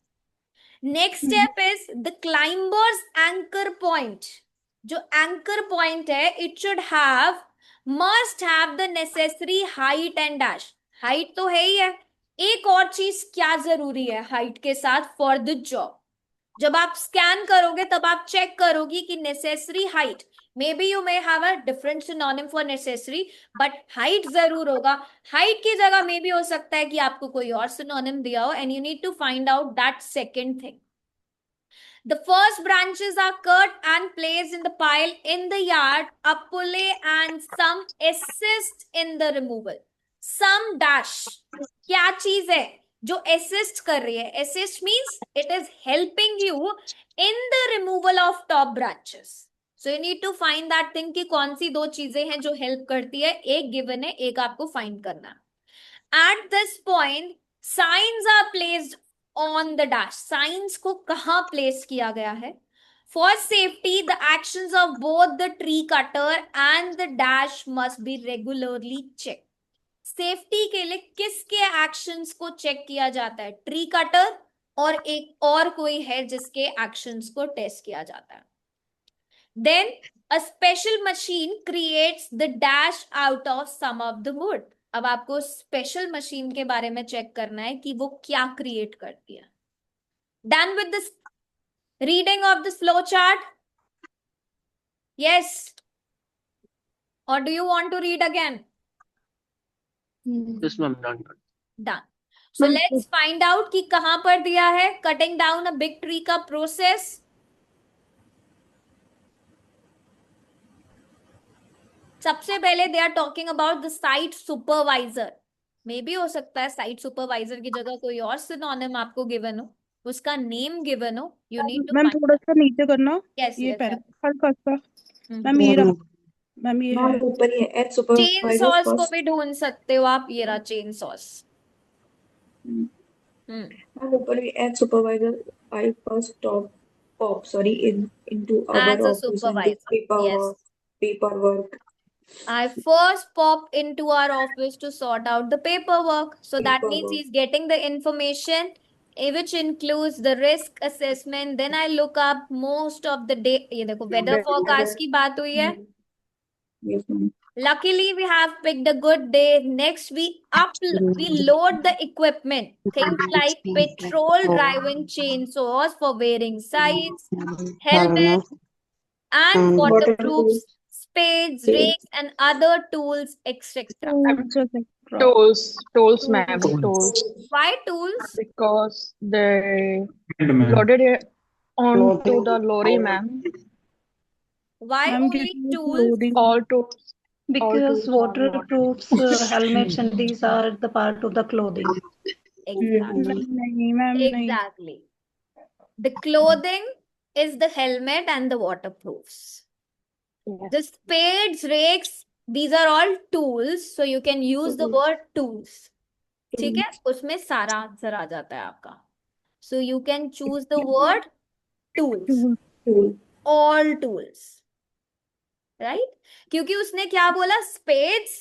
Next step is the climbers anchor point. जो एंकर पॉइंट है, it should have, must have the necessary height and dash. Height तो है ही है, एक और चीज क्या जरूरी है हाइट के साथ? For the job. जब आप स्कैन करोगे तब आप चेक करोगी कि necessary height, may be you may have a different synonym for necessary, but height जरूर होगा। हाइट की जगह मे बी हो सकता है कि आपको कोई और सिनोनिम दिया हो, and you need to find out that second thing. The first branches are cut and placed in the pile in the yard. A pulley and some assist in the removal. Some dash क्या चीज है जो assist कर रही है? Assist means it is helping you in the removal of top branches. So you need to find that thing कि कौन सी दो चीजें हैं जो हेल्प करती है। एक गिवन है, एक आपको फाइंड करना है। At this point, signs are placed on the dash. Signs को कहाँ प्लेस किया गया है? For safety, the actions of both the tree cutter and the dash must be regularly checked. Safety के लिए किसके एक्शंस को चेक किया जाता है? ट्री कटर और एक और कोई है जिसके एक्शंस को टेस्ट किया जाता है। Then a special machine creates the dash out of some of the wood. अब आपको स्पेशल मशीन के बारे में चेक करना है कि वो क्या क्रिएट करती है। Done with the reading of the flow chart? Yes, और do you want to read again? Yes, ma'am. Done. Done. So let's find out कि कहां पर दिया है cutting down a big tree का प्रोसेस। सबसे पहले they are talking about the site supervisor. मे भी हो सकता है साइट सुपरवाइजर की जगह कोई और सिनोनिम आपको गिवन हो, उसका नेम गिवन हो। You need to ma'am find. थोड़ा सा नीचे करना। यस ये यस पहले हल्का सा। मैम ये रहा। मैम ये है ऊपर ही है, चेन सुपरवाइजर सॉस को फर्स्ट। भी ढूंढ सकते हो आप, ये रहा चेन सॉस। मैम ऊपर भी at supervisor I first top pop, sorry, into our As a office and do supervisor. Yes. paperwork. I first pop into our office to sort out the paperwork. So that means he's getting the information, which includes the risk assessment. Then I look up most of the day. ये देखो weather forecast की बात हुई है. Yes, ma'am. Luckily, we have picked a good day. Next, we load the equipment. Things like petrol driving chainsaws for wearing sights, helmets, and waterproofs, spades, rakes, and other tools, etc. Tools, ma'am. Tools. Why tools? Because they Ma'am. loaded it onto the lorry, ma'am. Why I'm only getting tools? clothing. All tools. Because tools are waterproofs, helmets, and these are the part of the clothing. Exactly. नहीं, ma'am, नहीं. Exactly. The clothing is the helmet and the waterproofs. The spades, rakes, these are all tools. So you can use the word tools. ठीक है? उसमें सारा answer आ जाता है आपका. So you can choose the word tools. All tools. Right? क्योंकि उसने क्या बोला? Spades,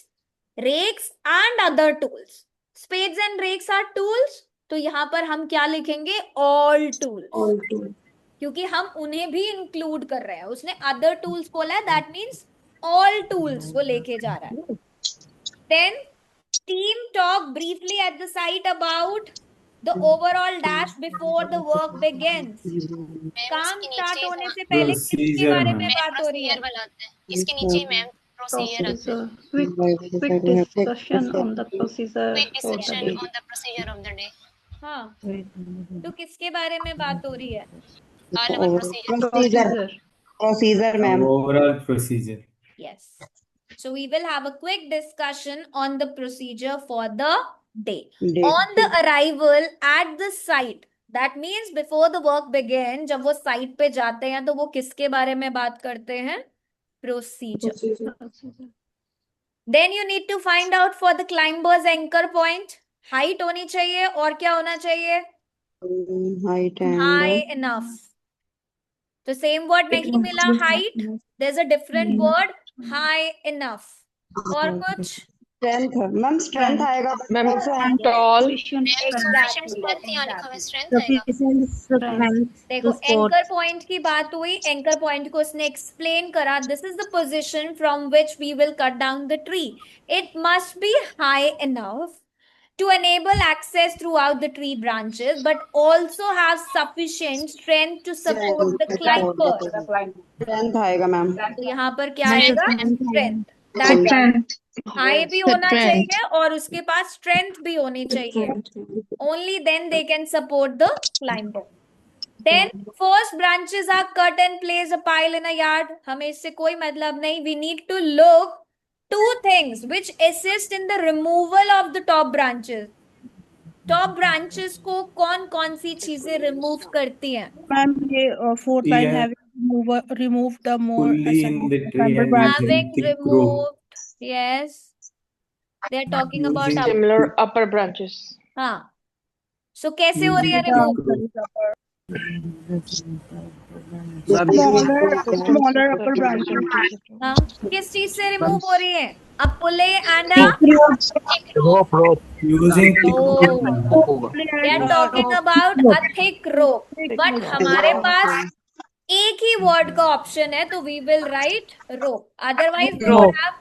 rakes and other tools. Spades and rakes are tools. तो यहाँ पर हम क्या लिखेंगे? All tools. क्योंकि हम उन्हें भी इंक्लूड कर रहे हैं. उसने other tools बोला है, that means all tools वो लेके जा रहा है. Then team talk briefly at the site about the overall dash before the work begins. काम स्टार्ट होने से पहले किसके Procedure, बारे में ma'am. बात हो रही है? इसके नीचे मैम प्रोसीजर आता है. Quick discussion on the procedure Quick for the discussion day. on the procedure of the day. हाँ, तो किसके बारे में बात हो रही है? All about procedure. Procedure, ma'am. Overall procedure. Yes. So we will have a quick discussion on the procedure for the day. On the arrival at the site, that means before the work begin, जब वो site पे जाते हैं तो वो किसके बारे में बात करते हैं? Procedure. Then you need to find out for the climber's anchor point. Height होनी चाहिए और क्या होना चाहिए? Height and High enough. तो same word नहीं मिला height. There's a different word, high enough. और कुछ? strength. Ma'am, strength आएगा. Ma'am, Also, tall. Sufficient strength यहाँ लिखा हुआ है, strength आएगा. देखो एंकर पॉइंट की बात हुई. एंकर पॉइंट को उसने एक्सप्लेन करा. This is the position from which we will cut down the tree. It must be high enough to enable access throughout the tree branches, but also have sufficient strength to support the climber. strength आएगा, ma'am. तो यहाँ पर क्या आएगा? Strength. That high भी होना चाहिए और उसके पास strength भी होनी चाहिए. Only then they can support the climber. Then first branches are cut and place a pile in a yard. हमें इससे कोई मतलब नहीं. We need to look two things which assist in the removal of the top branches. Top branches को कौन-कौन सी चीजें remove करती हैं? Ma'am, ये fourth line Yeah. having removed the more Fully in the tree and Having using thick rope. removed, yes. They are talking about Using Similar upper branches. हाँ. So कैसे हो रही है using remove? thick rope. smaller upper branches. हाँ. किस चीज से remove हो रही है? A pulley and a Rope. Using thick rope. they are talking about a thick rope. But हमारे पास एक ही word का option है, तो we will write rope. Otherwise they would have,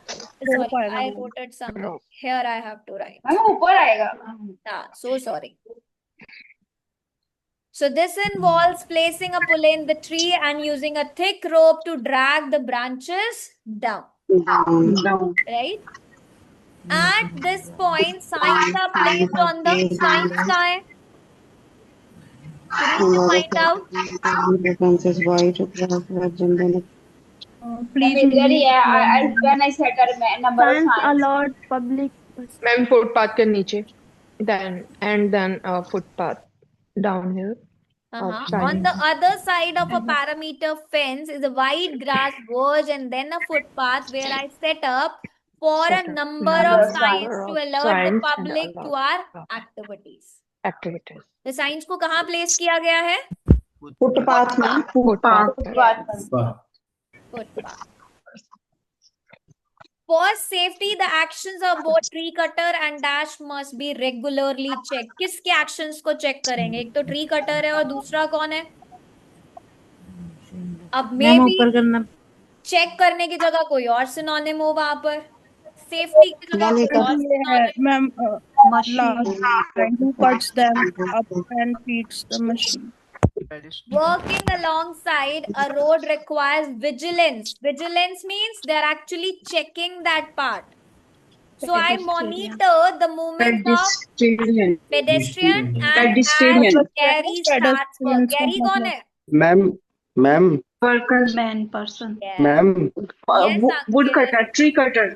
sorry, I wrote it somewhere. Here I have to write. ऊपर आएगा. So sorry. So this involves placing a pulley in the tree and using a thick rope to drag the branches down. Right? At this point, signs are placed on the sign sky. You need to find out. Differences white, red, and then Please. When I set a number of Signs signs. allowed public. Ma'am, footpath के नीचे. Then footpath down here. On the other side of a parameter fence is a wide grass verge and then a footpath where I set up for a number of signs to alert the public to our activities. Activities. The signs को कहाँ place किया गया है? Footpath, ma'am. Footpath. Footpath. For safety, the actions of both tree cutter and dash must be regularly checked. किसके actions को check करेंगे? एक तो tree cutter है और दूसरा कौन है? अब मैम maybe ऊपर करना check करने की जगह कोई और synonym हो वहां पर, safety की जगह कोई और ये है synonym. Ma'am last line, who cuts them up and feeds the machine. Working alongside a road requires vigilance. Vigilance means they're actually checking that part. So I monitor the movement of pedestrian and as Gary starts work. Gary कौन है? Ma'am Workman person. Ma'am Yes, woodcutter, tree cutter.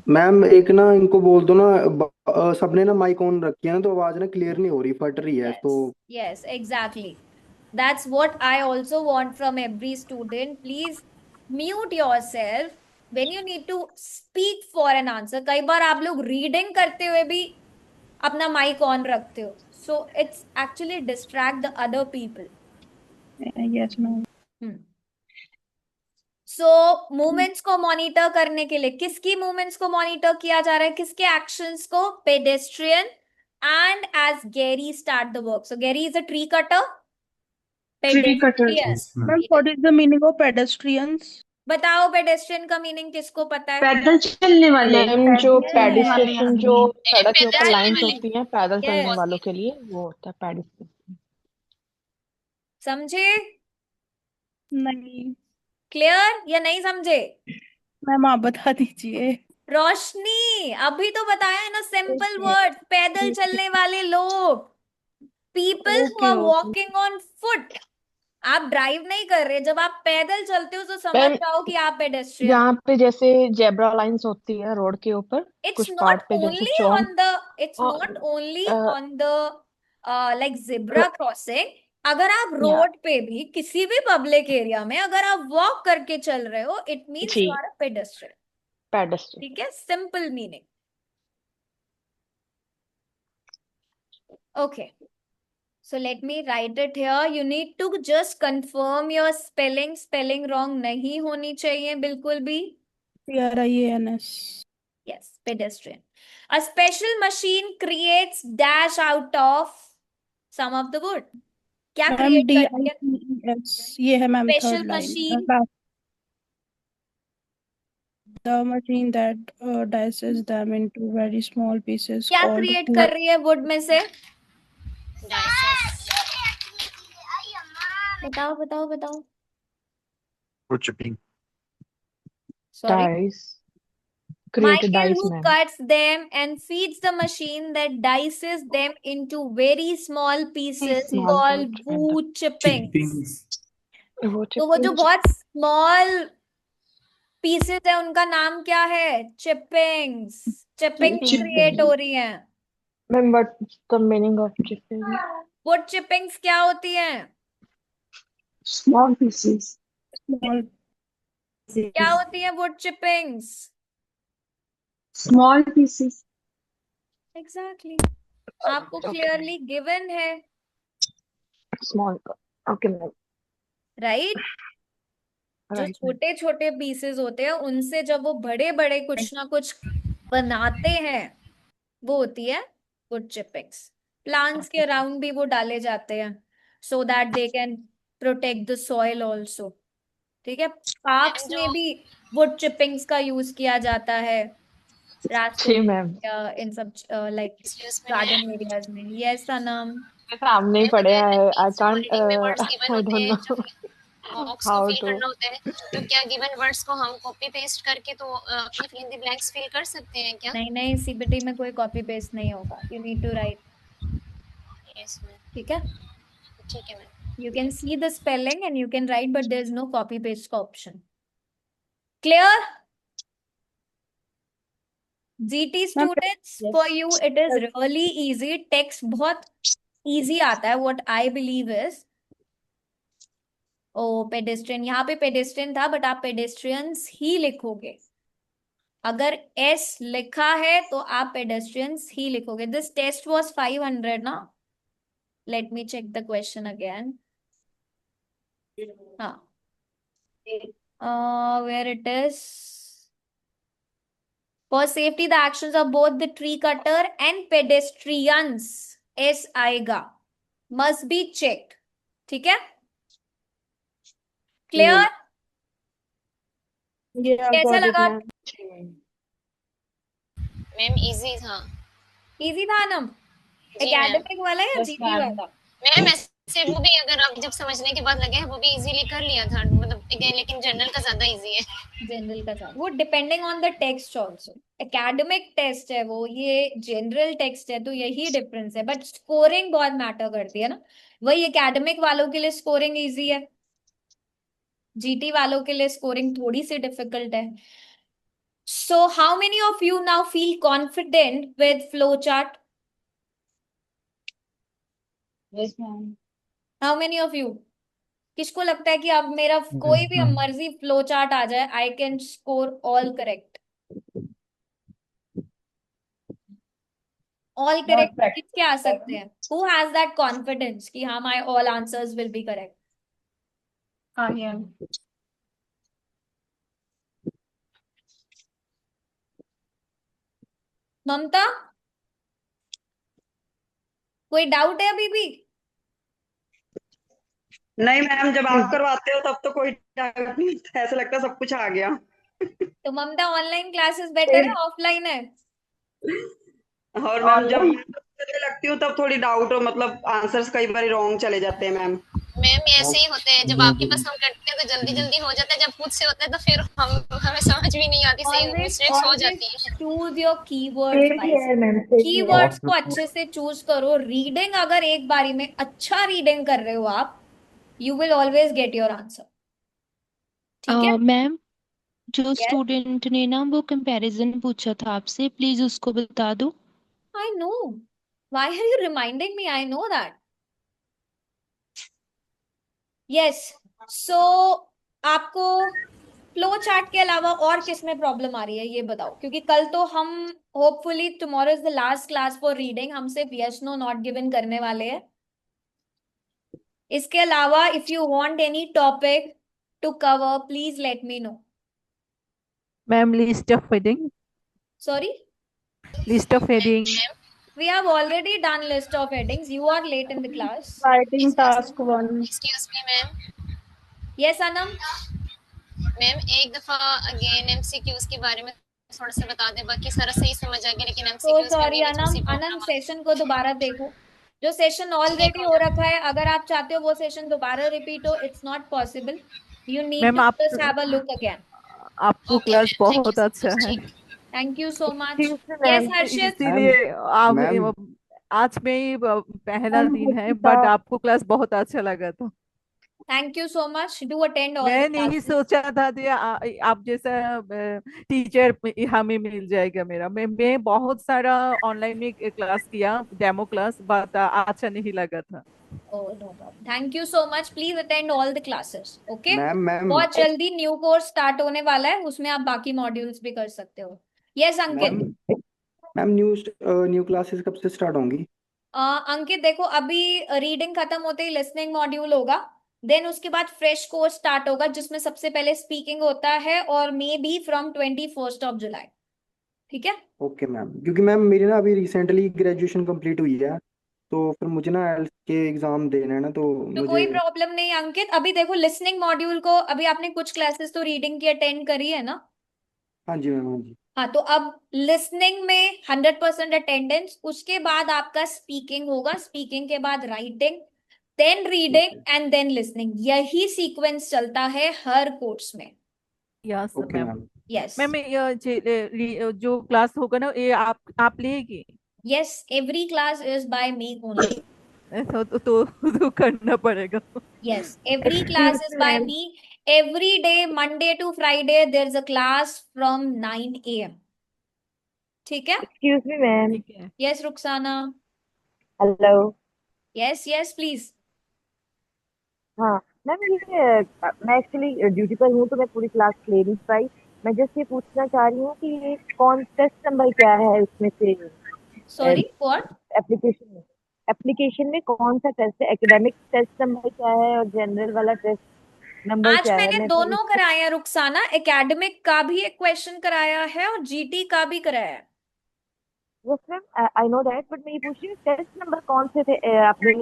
Ma'am एक ना इनको बोल दो ना, सबने ना माइक ऑन रखी है ना, तो आवाज ना क्लियर नहीं हो रही, फट रही है तो Yes, exactly. That's what I also want from every student. Please mute yourself when you need to speak for an answer. कई बार आप लोग रीडिंग करते हुए भी अपना माइक ऑन रखते हो. So it's actually distract the other people. Yes ma'am. So movements को मॉनिटर करने के लिए किसकी मूवमेंट्स को मॉनिटर किया जा रहा है? किसके एक्शंस को? Pedestrian and as Gary start the work. So Gary is a tree cutter. Tree cutter. Pedestrian. Ma'am, what is the meaning of pedestrians? बताओ पेडेस्ट्रियन का मीनिंग किसको पता है? पैदल चलने वाले. मैम जो चलने वाले पेडिस्ट्रेशन जो सड़क के ऊपर पैदल लाइंस चलने होती हैं पैदल चलने Yes. वालों के लिए वो होता है पेडिस्ट्रेशन. समझे? नहीं क्लियर या नहीं समझे? मैम आप बता दीजिए. रोशनी अभी तो बताया है ना, सिंपल वर्ड. पैदल चलने वाले लोग, people who are walking on foot. आप ड्राइव नहीं कर रहे, जब आप पैदल चलते हो तो समझ मैम जाओ कि आप पेडेस्ट्रियन. यहाँ पे जैसे जेब्रा लाइंस होती है रोड के ऊपर It's कुछ not पार्ट पे जैसे only Chowk on the, it's हाँ, not only a, on the like zebra crossing. अगर आप या रोड पे भी किसी भी पब्लिक एरिया में अगर आप वॉक करके चल रहे हो, इट मीन्स जी you are a pedestrian. Pedestrian. ठीक है, simple meaning. Okay, so let me write it here. You need to just confirm your spelling. Spelling wrong नहीं होनी चाहिए बिल्कुल भी. PRIANS. Yes, pedestrian. A special machine creates dash out of some of the wood. क्या ma'am create करती है? DICES ये है ma'am Special third line. machine. The machine that dices them into very small pieces क्या called create wood. कर रही है wood में से? बताओ बताओ बताओ. wood chipping. Sorry. dice create a Michael dice who man. cuts them and feeds the machine that dices them into very small pieces Small called wood and wood chippings. Chippings. वो तो वो जो chippings बहुत small pieces है उनका नाम क्या है? चिपिंग्स. चिपिंग्स क्रिएट हो रही हैं. Ma'am what's the meaning of chipping? Wood chippings क्या होती हैं? Small pieces. Small क्या होती हैं wood chippings? Small pieces. Exactly. आपको क्लियरली गिवन है, small okay मैम राइट? जो right छोटे छोटे पीसेस होते हैं उनसे जब वो बड़े बड़े कुछ ना कुछ बनाते हैं, वो होती है वुड चिपिंग्स. प्लांट्स के अराउंड भी वो डाले जाते हैं so that they can protect the soil also. ठीक है, पार्क्स में भी वुड चिपिंग्स का यूज किया जाता है, रास्तों जी में मैम या इन सब लाइक गार्डन एरियाज में. यस सनम. सामने ही पड़े हैं आई कांट रीडिंग में वर्ड्स गिवन आई होते डोंट हैं नो जब बॉक्स को हाउ फिल टू करना होता है, तो क्या गिवन वर्ड्स को हम कॉपी पेस्ट करके तो अपनी fill in the blanks fill कर सकते हैं क्या? नहीं नहीं, सीबीटी में कोई कॉपी पेस्ट नहीं होगा. You need to write. Yes ma'am. ठीक है, ठीक है ma'am. you can see the spelling and you can write, but there is no copy paste का option. Clear? GT students, for you it is really easy. Text बहुत easy आता है. What I believe is, oh pedestrian, यहाँ पे pedestrian था, but आप pedestrians ही लिखोगे. अगर S लिखा है तो आप pedestrians ही लिखोगे. This test was 500 ना? Let me check the question again. हाँ, where it is. For safety, the actions of both the tree cutter and pedestrians S आएगा must be checked. ठीक है, क्लियर? कैसा लगा? मैम इजी था। Easy था ना? एकेडमिक वाला या जीटी वाला? मैम ऐसे वो भी अगर आप जब समझने के बाद लगे वो भी इजीली कर लिया था, मतलब लेकिन जनरल का ज्यादा इजी है। जनरल का ज्यादा, वो depending on the text also. Academic test है वो, ये जनरल टेक्स्ट है, तो यही डिफरेंस है। बट स्कोरिंग बहुत मैटर करती है ना। वही एकेडमिक वालों के लिए स्कोरिंग इजी है, जीटी वालों के लिए स्कोरिंग थोड़ी सी डिफिकल्ट है। So how many of you now feel confident with flowchart? Yes, ma'am. How many of you? किसको लगता है कि अब मेरा कोई भी मर्जी फ्लो चार्ट आ जाए, I can score all correct? All correct किसके आ सकते हैं? हु हैज दैट कॉन्फिडेंस कि हाँ my all answers will be correct? I am. ममता, कोई डाउट है अभी भी? नहीं मैम, जब आप करवाते हो तब तो कोई डाउट नहीं होता, ऐसा लगता है सब कुछ आ गया। तो ममता, ऑनलाइन क्लासेस बेटर है ऑफलाइन है? और मैम जब करने लगती हूँ तब थोड़ी डाउट हो, मतलब आंसर्स कई बार रॉन्ग चले जाते हैं मैम। मैम ऐसे ही होते हैं, जब आपके पास हम करते हैं तो जल्दी जल्दी हो जाता है, जब खुद से होता है तो फिर हमें समझ भी नहीं आती, सही मिस्टेक्स हो जाती है। Choose your keywords. कीवर्ड्स को अच्छे से चूज करो। रीडिंग अगर एक बारी में अच्छा रीडिंग कर रहे हो आप, you will always get your answer. ठीक है मैम, जो स्टूडेंट ने ना वो कंपैरिजन पूछा था आपसे, प्लीज उसको बता दो। I know. Why are you reminding me? I know that. Yes. So आपको फ्लो चार्ट के अलावा और किस में प्रॉब्लम आ रही है ये बताओ, क्योंकि कल तो हम hopefully tomorrow is the last class for reading, हम सिर्फ यस नो नॉट गिवन करने वाले हैं। इसके अलावा if you want any topic to cover please let me know. Ma'am list of heading. Sorry? List of heading. We have already done list of headings. You are late in the class. Writing task 1. Excuse me ma'am. Yes Anam? Ma'am एक दफा again MCQs के बारे में थोड़ा सा बता दे, बाकी सारा सही समझ आ गया, लेकिन एमसीक्यूज तो सॉरी अनम सेशन को दोबारा देखो। जो सेशन ऑलरेडी हो रखा है, अगर आप चाहते हो वो सेशन दोबारा रिपीट हो, it's not possible. You need to just have a look again. आपको क्लास बहुत अच्छा है। Thank you so much. Yes Harshit. इसीलिए आप आज में ही पहला दिन है, बट आपको क्लास बहुत अच्छा लगा था। Thank you so much. Do attend all. मैं नहीं सोचा था कि आप जैसा टीचर हमें मिल जाएगा। मैं बहुत सारा ऑनलाइन में क्लास किया, डेमो क्लास, बट अच्छा नहीं लगा था। Oh, no problem. Thank you so much. Please attend all the classes. Okay? Ma'am बहुत जल्दी न्यू कोर्स स्टार्ट होने वाला है, उसमें आप बाकी मॉड्यूल्स भी कर सकते हो। यस अंकित। मैम न्यू क्लासेस कब से स्टार्ट होंगी? अंकित देखो, अभी रीडिंग खत्म होते ही लिसनिंग मॉड्यूल होगा, देन उसके बाद फ्रेश कोर्स स्टार्ट होगा जिसमें सबसे पहले स्पीकिंग होता है, और may be from 21st of July। ठीक है? ओके मैम, क्योंकि मैम मेरी ना अभी रिसेंटली ग्रेजुएशन कंप्लीट हुई है, तो फिर मुझे ना IELTS के एग्जाम देने हैं ना, तो मुझे कोई प्रॉब्लम नहीं अंकित। अभी देखो लिसनिंग मॉड्यूल को, अभी आपने कुछ क्लासेस तो रीडिंग की अटेंड करी है ना? हाँ जी मैम, हाँ जी। हाँ, तो अब लिसनिंग में 100% अटेंडेंस, उसके बाद आपका स्पीकिंग होगा, स्पीकिंग के बाद writing, then reading and then listening. यही सीक्वेंस चलता है हर कोर्स में। Yes ma'am. यस मैम जो क्लास होगा ना, ये आप लेगी? Yes, every class is by me only. तो करना पड़ेगा। Yes, every class is by me. Every day, Monday to Friday, there's a class from 9 a.m. ठीक है? Excuse me, ma'am. Yes, Ruxana. Hello. Yes, please. हाँ ma'am, ये मैं actually duty पर हूँ तो मैं पूरी क्लास ले नहीं पाई। मैं जस्ट ये पूछना चाह रही हूँ कि ये कौन टेस्ट नंबर क्या है उसमें से? Sorry, what? एप्लीकेशन में कौन सा टेस्ट है? एकेडमिक टेस्ट नंबर क्या है और जनरल वाला टेस्ट नंबर आज क्या है? मैंने मैं दोनों कराए हैं रुखसाना, एकेडमिक का भी एक क्वेश्चन कराया है और जीटी का भी कराया है। Yes ma'am, I know that, but मैं ये पूछ रही हूँ टेस्ट नंबर कौन से थे आपने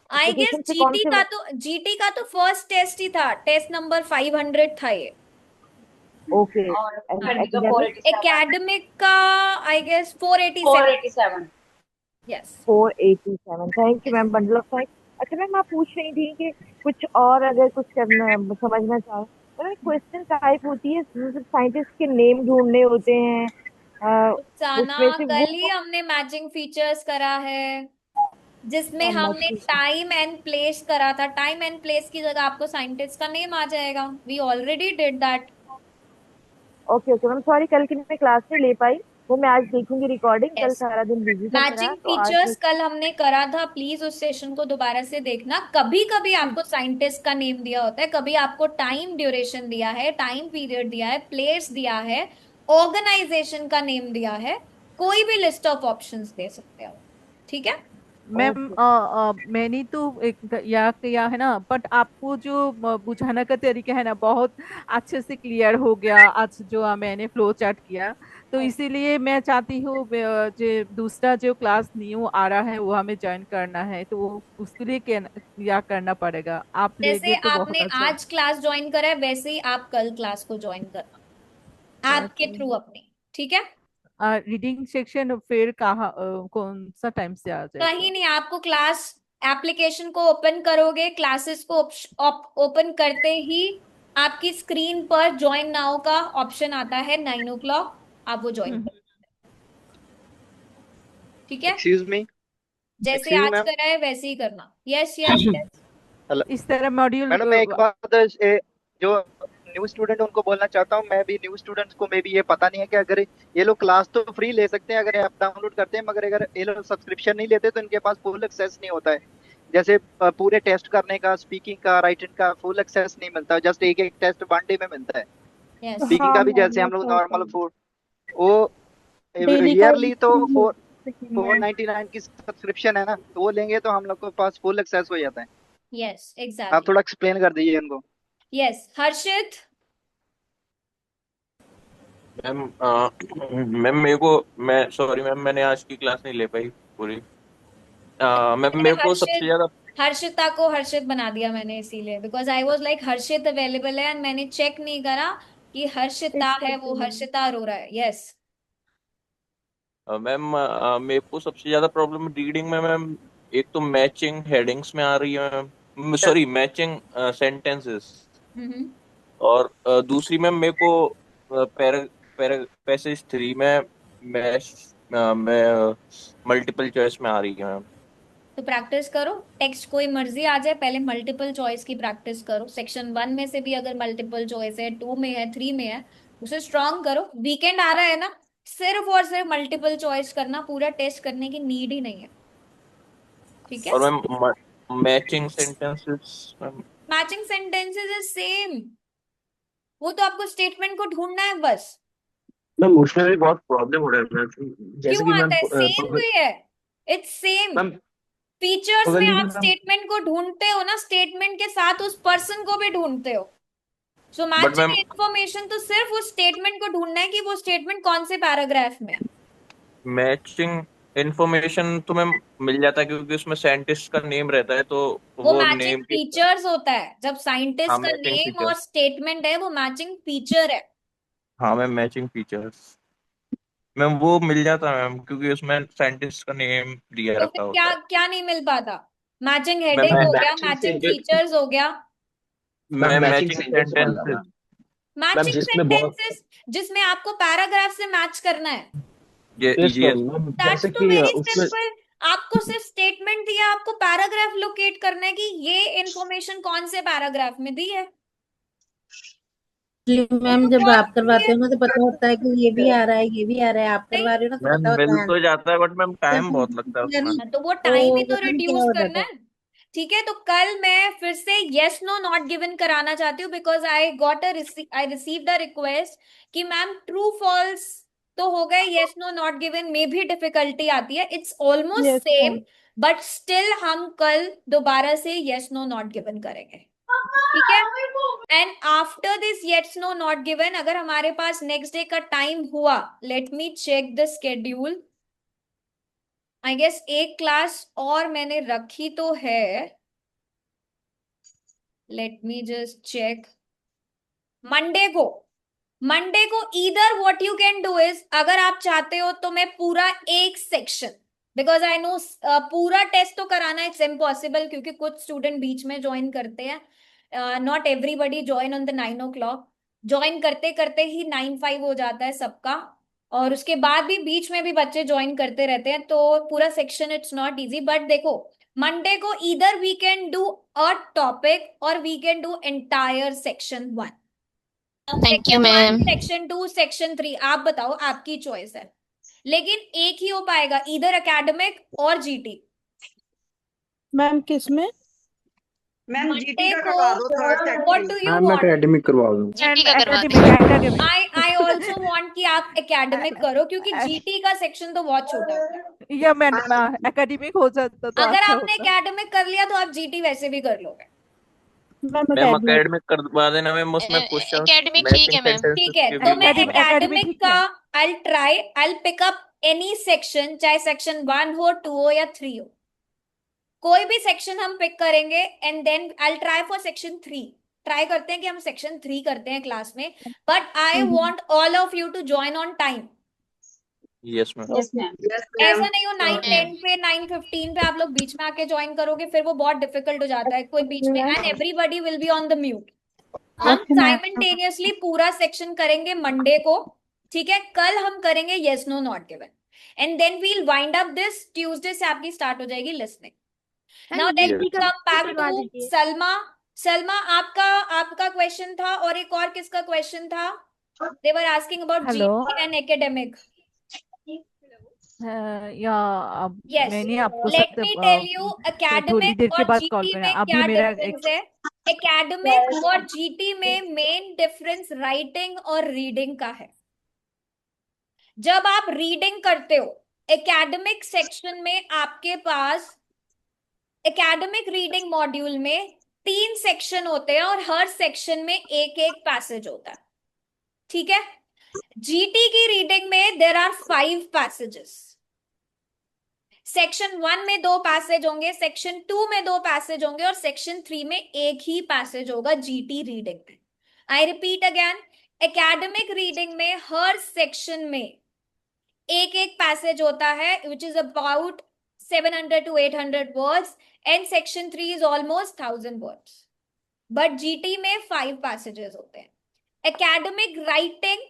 आई गेस एप्लीकेशन से कौन से? जीटी का तो फर्स्ट टेस्ट ही था, टेस्ट नंबर 500 था ये। ओके, एकेडमिक का I guess 487। Yes 487। Thank you ma'am, bundle of thanks. अच्छा मैम, आप पूछ रही थी कि कुछ और अगर कुछ करना समझना चाहे तो क्वेश्चन टाइप होती है, साइंटिस्ट के नेम ढूंढने होते हैं रुखसाना उसमें से वो कल ही हमने मैचिंग फीचर्स करा है, जिसमें हमने टाइम एंड प्लेस करा था। टाइम एंड प्लेस की जगह आपको साइंटिस्ट का नेम आ जाएगा। We already did that. Okay okay ma'am, sorry कल की मैं क्लास नहीं ले पाई, वो मैं आज देखूंगी रिकॉर्डिंग। कल सारा दिन बिजी था मेरा, मैचिंग तो आज फीचर्स कल हमने करा था, प्लीज उस सेशन को दोबारा से देखना। कभी कभी आपको साइंटिस्ट का नेम दिया होता है, कभी आपको टाइम ड्यूरेशन दिया है, टाइम पीरियड दिया है, प्लेस दिया है, ऑर्गेनाइजेशन का नेम दिया है, कोई भी लिस्ट ऑफ ऑप्शंस दे सकते हो। ठीक है मैम मैंने तो एक या किया है ना, बट आपको जो बुझाने का तरीका है ना बहुत अच्छे से क्लियर हो गया आज जो मैंने फ्लो चार्ट किया। तो इसीलिए मैं चाहती हूँ जो दूसरा जो क्लास न्यू आ रहा है वो हमें ज्वाइन करना है, तो उसके लिए क्या करना पड़ेगा? आप जैसे लेंगे तो बहुत आपने अच्छा। आज क्लास ज्वाइन करा है वैसे ही आप कल क्लास को ज्वाइन करना ऐप के थ्रू अपनी। ठीक है, रीडिंग सेक्शन फिर कहाँ कौन सा टाइम से आ जाएगा? कहीं नहीं, आपको क्लास एप्लीकेशन को ओपन करोगे, क्लासेस को ओपन करते ही आपकी स्क्रीन पर ज्वाइन नाउ का ऑप्शन आता है 9 o'clock, आप वो ज्वाइन कर। ठीक है, एक्सक्यूज मी, जैसे एक्सक्यूज आज मैम। करा है वैसे ही करना। Yes yes yes. हेलो इस तरह मॉड्यूल मैडम, मैं एक बात जो न्यू स्टूडेंट उनको बोलना चाहता हूँ। मैं भी न्यू स्टूडेंट्स को मे भी ये पता नहीं है कि अगर ये लोग क्लास तो फ्री ले सकते हैं अगर ऐप डाउनलोड करते हैं, मगर अगर ये लोग सब्सक्रिप्शन नहीं लेते तो इनके पास फुल एक्सेस नहीं होता है। जैसे पूरे टेस्ट करने का, स्पीकिंग का, राइटिंग का फुल एक्सेस नहीं मिलता, जस्ट एक एक टेस्ट 1 डे में मिलता है। यस स्पीकिंग का भी जैसे हम लोग नॉर्मल वो डेली का ईयरली तो 499 की सब्सक्रिप्शन है ना, तो वो लेंगे तो हम लोग के पास फुल एक्सेस हो जाता है। यस आप एग्जैक्टली। थोड़ा एक्सप्लेन कर दीजिए इनको। यस हर्षित। मैम मैम मेरे को, मैं सॉरी मैम, मैंने आज की क्लास नहीं ले पाई पूरी। मैम मैंने मेरे को सबसे ज्यादा हर्षिता को हर्षित बना दिया मैंने इसीलिए, because I was like Harshit available है एंड मैंने चेक नहीं करा कि हर्षिता है, वो हर्षिता अरोरा है। यस मैम मेरे को सबसे ज्यादा प्रॉब्लम रीडिंग में मैम, एक तो मैचिंग हेडिंग्स में आ रही है मैम, सॉरी मैचिंग सेंटेंसेस, और दूसरी मैम मेरे को पैसेज 3 में मैं मल्टीपल चॉइस में आ रही है मैम। तो प्रैक्टिस करो, टेक्स्ट कोई मर्जी आ जाए, पहले मल्टीपल चॉइस की प्रैक्टिस करो। सेक्शन 1 में से भी अगर मल्टीपल चॉइस है, 2 में है, 3 में है, उसे स्ट्रॉन्ग करो। वीकेंड आ रहा है ना, सिर्फ और सिर्फ मल्टीपल चॉइस करना, पूरा टेस्ट करने की नीड ही नहीं है। ठीक है, और ma'am matching sentences ma'am, matching sentences is same, वो तो आपको स्टेटमेंट को ढूंढना है बस। मैम उसमें भी बहुत प्रॉब्लम हो रहा है मैम, जैसे क्यों कि मैम आता है? सेम तो ही है, इट्स सेम। मैम फीचर्स में पगली भी आप मैम, स्टेटमेंट को ढूंढते हो ना, स्टेटमेंट के साथ उस पर्सन को भी ढूंढते हो। So but matching ma'am information तो सिर्फ उस स्टेटमेंट को ढूंढना है कि वो स्टेटमेंट कौन से पैराग्राफ में है। मैचिंग इंफॉर्मेशन तो मैम मिल जाता है क्योंकि उसमें साइंटिस्ट का नेम रहता है, तो वो वो मैचिंग नेम के। फीचर्स होता है, जब हाँ साइंटिस्ट का मैचिंग नेम और फीचर, स्टेटमेंट है वो मैचिंग फीचर है। हाँ मैम मैचिंग फीचर्स मैम वो मिल जाता है मैम क्योंकि उसमें साइंटिस्ट का नेम दिया तो रखा फिर क्या होता है। क्या नहीं मिल पाता? मैचिंग मैम हेडिंग हो गया, मैचिंग मैचिंग सेंटेंस, फीचर्स हो गया, मैम मैं मैचिंग मैचिंग सेंटेंस बोल रहा सेंटेंसेस, मैम। मैम मैचिंग जिसमें बहुत सेंटेंसेस जिसमें आपको पैराग्राफ से मैच करना है। ये यस यस मैम, दैट्स जैसे तो कि वेरी उसमें सिंपल। आपको सिर्फ स्टेटमेंट दिया, आपको पैराग्राफ लोकेट करना है कि ये इंफॉर्मेशन कौन से पैराग्राफ में दी है। वो मैम तो जब बहुत आप easy करवाते है। हो ना तो पता होता है कि ये भी आ रहा है, ये भी आ रहा है। आप करवा रहे हो ना तो मैम पता होता मिल है तो जाता है बट मैम टाइम बहुत लगता है आंसर। उसमें। तो वो टाइम ही तो तो पता नहीं क्या रिड्यूस हो करना जाता है। है। ठीक है, तो कल मैं फिर से यस नो नॉट गिवन कराना चाहती हूँ, because I received a request कि मैम ट्रू फॉल्स तो हो गए, यस नो नॉट गिवन में भी डिफिकल्टी आती है। It's almost yes same, ma'am. But still हम कल दोबारा से यस नो नॉट गिवन करेंगे। ठीक है। And after this yes no not given, अगर हमारे पास नेक्स्ट डे का टाइम हुआ, let me check the schedule. I guess एक क्लास और मैंने रखी तो है, let me just check. Monday को either what you can do is, अगर आप चाहते हो तो मैं पूरा एक सेक्शन, बिकॉज आई नो पूरा टेस्ट तो कराना इट्स इम्पॉसिबल, क्योंकि कुछ स्टूडेंट बीच में ज्वाइन करते हैं, not everybody join on the 9 o'clock, join करते करते ही 9:05 हो जाता है सबका, और उसके बाद भी बीच में भी बच्चे ज्वाइन करते रहते हैं, तो पूरा section it's not easy. But देखो, मंडे को either we can do a topic और we can do entire section 1, thank you section 1, ma'am. Section 2, section 3, आप बताओ, आपकी चॉइस है, लेकिन एक ही हो पाएगा, इधर एकेडमिक और जीटी। मैम किस में? मैम जीटी मंडे का को करवा दो third set what do you ma'am मैं वांट? एकेडमिक करवा दूँ। जीटी का करवा एकेडमिक दो। एकेडमिक आई ऑल्सो वांट कि आप एकेडमिक करो, क्योंकि जीटी का सेक्शन तो बहुत छोटा होता है। या मैं एकेडमिक हो जाता तो अगर अच्छा आपने होता। एकेडमिक कर लिया तो आप जीटी वैसे भी कर लोगे। मैम अकेडमिक करवा देना मैम, उसमें क्वेश्चन एकेडमिक ठीक मैचिंग है मैम। सेंटेंसेस ठीक है, के तो भी मैं लिखना है। एकेडमिक का I pick up any section, चाहे सेक्शन 1 हो, 2 हो या 3 हो, कोई भी सेक्शन हम पिक करेंगे, and then I try for section 3। Try करते हैं कि हम सेक्शन 3 करते हैं क्लास में, but I want all of you to join on time. Yes ma'am. Yes ऐसा मैम। नहीं हो 9:10 पे 9:15 पे आप लोग बीच में आके ज्वाइन करोगे, फिर वो बहुत डिफिकल्ट हो जाता है, कोई बीच में, and everybody will be on the mute. हम साइमल्टेनियसली पूरा सेक्शन करेंगे मंडे को, ठीक है, कल हम करेंगे yes no not given, and then we'll wind up this, Tuesday से आपकी स्टार्ट हो जाएगी listening. Now let me come back to Salma. Salma, आपका क्वेश्चन था, और एक और किसका क्वेश्चन था? They were asking about hello GT and academic. या अब यस, मैंने आपको लेट सब मी टेल यू, थोड़ी देर एकेडमिक के और बाद कॉल जीटी करें, में अभी क्या मेरा डिफरेंस है? एकेडमिक और जीटी में मेन डिफरेंस राइटिंग और रीडिंग का है। जब आप रीडिंग करते हो एकेडमिक सेक्शन में, आपके पास एकेडमिक रीडिंग मॉड्यूल में 3 सेक्शन होते हैं, और हर सेक्शन में एक एक पैसेज होता है, ठीक है। जीटी की रीडिंग में देर आर 5 पैसेजेस। सेक्शन 1 में 2 पैसेज होंगे, सेक्शन 2 में 2 पैसेज होंगे, और सेक्शन 3 में एक ही पैसेज होगा जीटी रीडिंग में। I repeat again, academic reading में हर सेक्शन में एक एक पैसेज होता है, which is about 700 to 800 words, and section 3 is almost 1000 words. But GT में 5 passages होते हैं. Academic writing,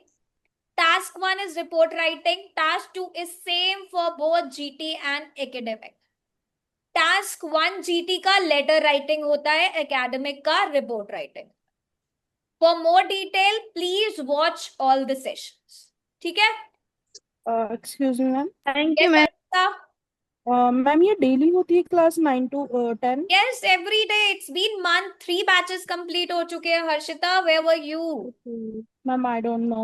task 1 is report writing, task 2 is same for both GT and academic. Task 1 GT का letter writing होता है, academic का report writing. For more detail, please watch all the sessions. ठीक है? Excuse me ma'am. Thank you ma'am. Ma'am ये daily होती है class 9 to 10? Yes, every day. It's been month. 3 batches complete हो चुके हैं। Harshita, where were you? Ma'am I don't no.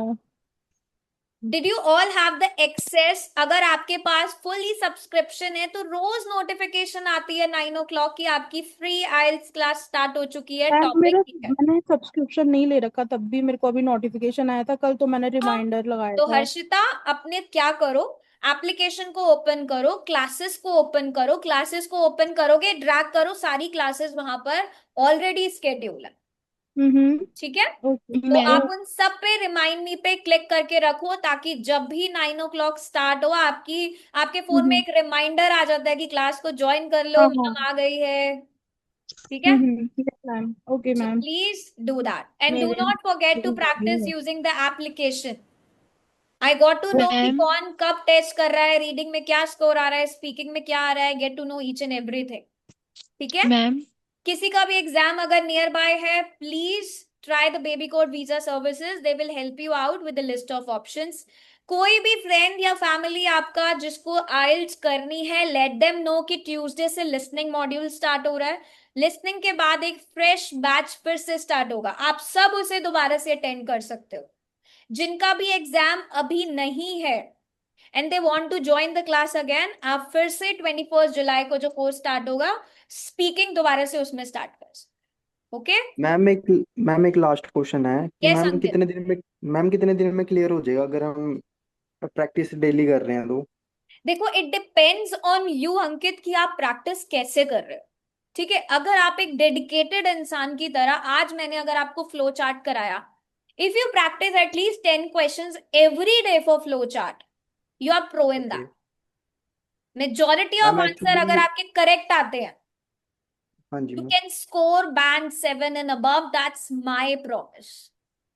Did you all have the access? अगर आपके पास fully subscription है तो रोज नोटिफिकेशन आती है 9 o'clock की, आपकी फ्री आइल्स क्लास स्टार्ट हो चुकी है, मैम टॉपिक की है। मैंने सब्सक्रिप्शन नहीं ले रखा, तब भी मेरे को अभी नोटिफिकेशन आया था, कल तो मैंने रिमाइंडर लगाया तो था। हर्षिता, अपने क्या करो, एप्लीकेशन को ओपन करो, क्लासेस को ओपन करो, क्लासेस को ओपन करोगे, ड्रैग करो, सारी क्लासेस वहां पर ऑलरेडी स्केड्यूल है, ठीक है। तो आप उन सब पे रिमाइंड मी पे क्लिक करके रखो, ताकि जब भी 9 o'clock स्टार्ट हो, आपके फोन में एक रिमाइंडर आ जाता है कि क्लास को ज्वाइन कर लो, मैम आ गई है, ठीक है। Ma'am okay ma'am. Please do that, and do not forget to practise using the application. I got to know कि कौन कब टेस्ट कर रहा है, रीडिंग में क्या स्कोर आ रहा है, स्पीकिंग में क्या आ रहा है, get to know each and everything, ठीक है मैम। किसी का भी एग्जाम अगर नियर बाय है, please try the baby code visa services, they will help you out with the list of options. कोई भी फ्रेंड या फैमिली आपका जिसको आइल्स करनी है, लेट देम नो कि ट्यूसडे से लिसनिंग मॉड्यूल स्टार्ट हो रहा है। लिसनिंग के बाद एक फ्रेश बैच फिर से स्टार्ट होगा, आप सब उसे दोबारा से अटेंड कर सकते हो। जिनका भी एग्जाम अभी नहीं है and they want to join the class again, आप फिर से 21 जुलाई को जो कोर्स स्टार्ट होगा, स्पीकिंग दोबारा से उसमें स्टार्ट कर सकते। ओके मैम एक लास्ट क्वेश्चन है कि यस मैम अंकित। कितने दिन में क्लियर हो जाएगा अगर हम प्रैक्टिस डेली कर रहे हैं तो? देखो इट डिपेंड्स ऑन यू अंकित कि आप प्रैक्टिस कैसे कर रहे हो। ठीक है, अगर आप एक डेडिकेटेड इंसान की तरह, आज मैंने अगर आपको फ्लो चार्ट कराया, if you practise at least 10 questions every day for flow chart, you are pro in that. Majority of ma'am answer अगर एक्चुअली आपके करेक्ट आते हैं, हाँ जी you ma'am. can score band 7 and above. That's my promise.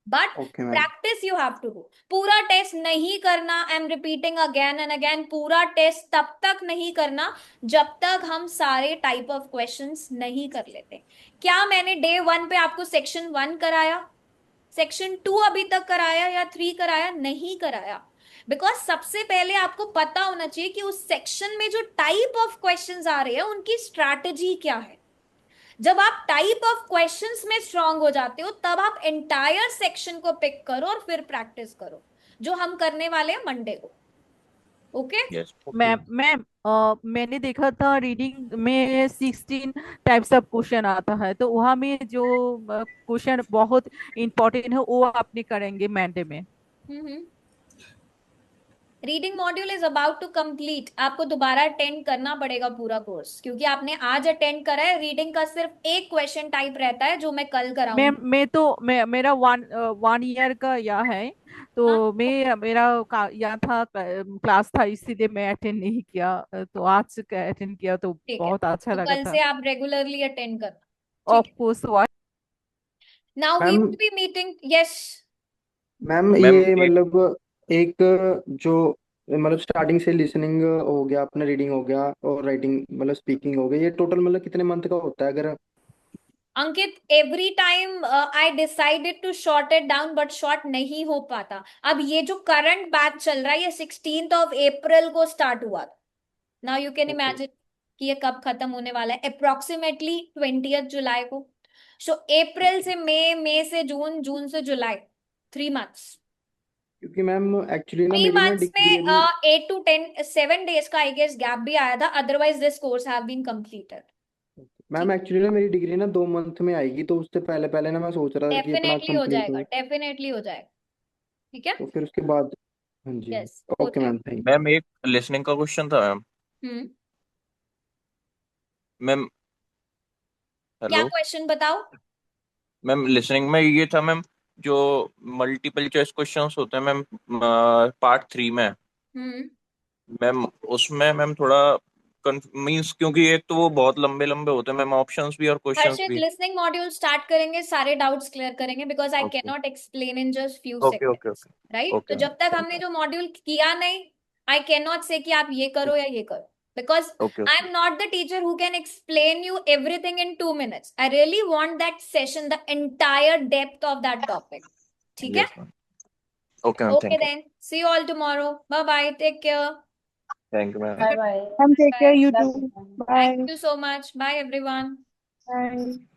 But okay ma'am. practice you have to do. पूरा test नहीं करना, I am repeating again and again, पूरा टेस्ट तब तक नहीं करना जब तक हम सारे टाइप ऑफ क्वेश्चंस नहीं कर लेते। क्या मैंने डे 1 पे आपको सेक्शन 1 कराया, सेक्शन 2 अभी तक कराया या 3 कराया? नहीं कराया। बिकॉज सबसे पहले आपको पता होना चाहिए कि उस सेक्शन में जो टाइप ऑफ क्वेश्चंस आ रहे हैं उनकी स्ट्रैटेजी क्या है। जब आप टाइप ऑफ क्वेश्चंस में स्ट्रांग हो जाते हो तब आप एंटायर सेक्शन को पिक करो और फिर प्रैक्टिस करो, जो हम करने वाले हैं मंडे को। ओके मैम मैंने देखा था रीडिंग में 16 टाइप्स ऑफ क्वेश्चन आता है, तो वहाँ में जो क्वेश्चन बहुत इंपॉर्टेंट है वो आपने करेंगे मंडे में। Reading module is about to complete. आपको दोबारा अटेंड करना पड़ेगा पूरा कोर्स, क्योंकि आपने आज अटेंड करा है। रीडिंग का सिर्फ एक क्वेश्चन टाइप रहता है जो मैं कल कराऊंगी। मेरा वन ईयर का या है, तो मेरा या था क्लास था, इसीलिए मैं अटेंड नहीं किया, तो आज अटेंड किया तो ठीक है, बहुत अच्छा तो लगा कल था। से आप रेगुलरली अटेंड करना। Of course. Now we ma'am will be meeting. Yes ma'am ma'am ये मतलब एक जो मतलब स्टार्टिंग से लिसनिंग हो गया, अपना रीडिंग हो गया और राइटिंग मतलब स्पीकिंग हो गया, ये टोटल मतलब कितने मंथ का होता है अगर? Ankit, every time I decided to short it down, but short नहीं हो पाता। अब ये जो करंट बैच चल रहा है ये 16th of April को स्टार्ट हुआ था। नाउ यू कैन इमेजिन कि ये कब खत्म होने वाला है, अप्रोक्सीमेटली 20th जुलाई को। सो अप्रैल से मई, मई से जून, जून से जुलाई, 3 months। क्योंकि मैम एक्चुअली ना 3 मेरी ना months डिग्री में अभी 8 to 10 7 days का आई गेस गैप भी आया था, otherwise this course have been completed. Ma'am actually ना मेरी डिग्री ना 2 मंथ में आएगी, तो उससे पहले पहले ना मैं सोच रहा था कि अपना डेफिनेटली हो कंप्लीट जाएगा, हो, डेफिनेटली हो जाएगा। ठीक है, तो फिर उसके बाद। हाँ जी यस ओके होता है। मैम, थैंक मैम एक लिसनिंग का क्वेश्चन था मैम। हम्म, मैम क्या हेलो क्वेश्चन बताओ। मैम, लिसनिंग में ये था मैम, जो मल्टीपल चॉइस क्वेश्चंस होते हैं मैम पार्ट 3 में, हम्म, मैम उसमें मैम थोड़ा मीन्स, क्योंकि एक तो वो बहुत लंबे लंबे होते हैं मैम, ऑप्शंस भी और क्वेश्चंस हर्षित भी। लिसनिंग मॉड्यूल स्टार्ट करेंगे, सारे डाउट्स क्लियर करेंगे, because I can okay not explain in just few okay second. Okay okay right, तो ओके जब तक हमने जो मॉड्यूल किया नहीं, आई कैन नॉट से कि आप ये करो या ये करो, because okay I am not the teacher who can explain you everything in 2 minutes। I really want that session, the entire depth of that topic. ठीक है, yes ma'am. Okay ma'am, okay thank you. Then, see you all tomorrow. Bye bye, take care. Thank you ma'am. Bye bye. Take care, Bye, you too. Bye. thank you so much, bye everyone। Bye.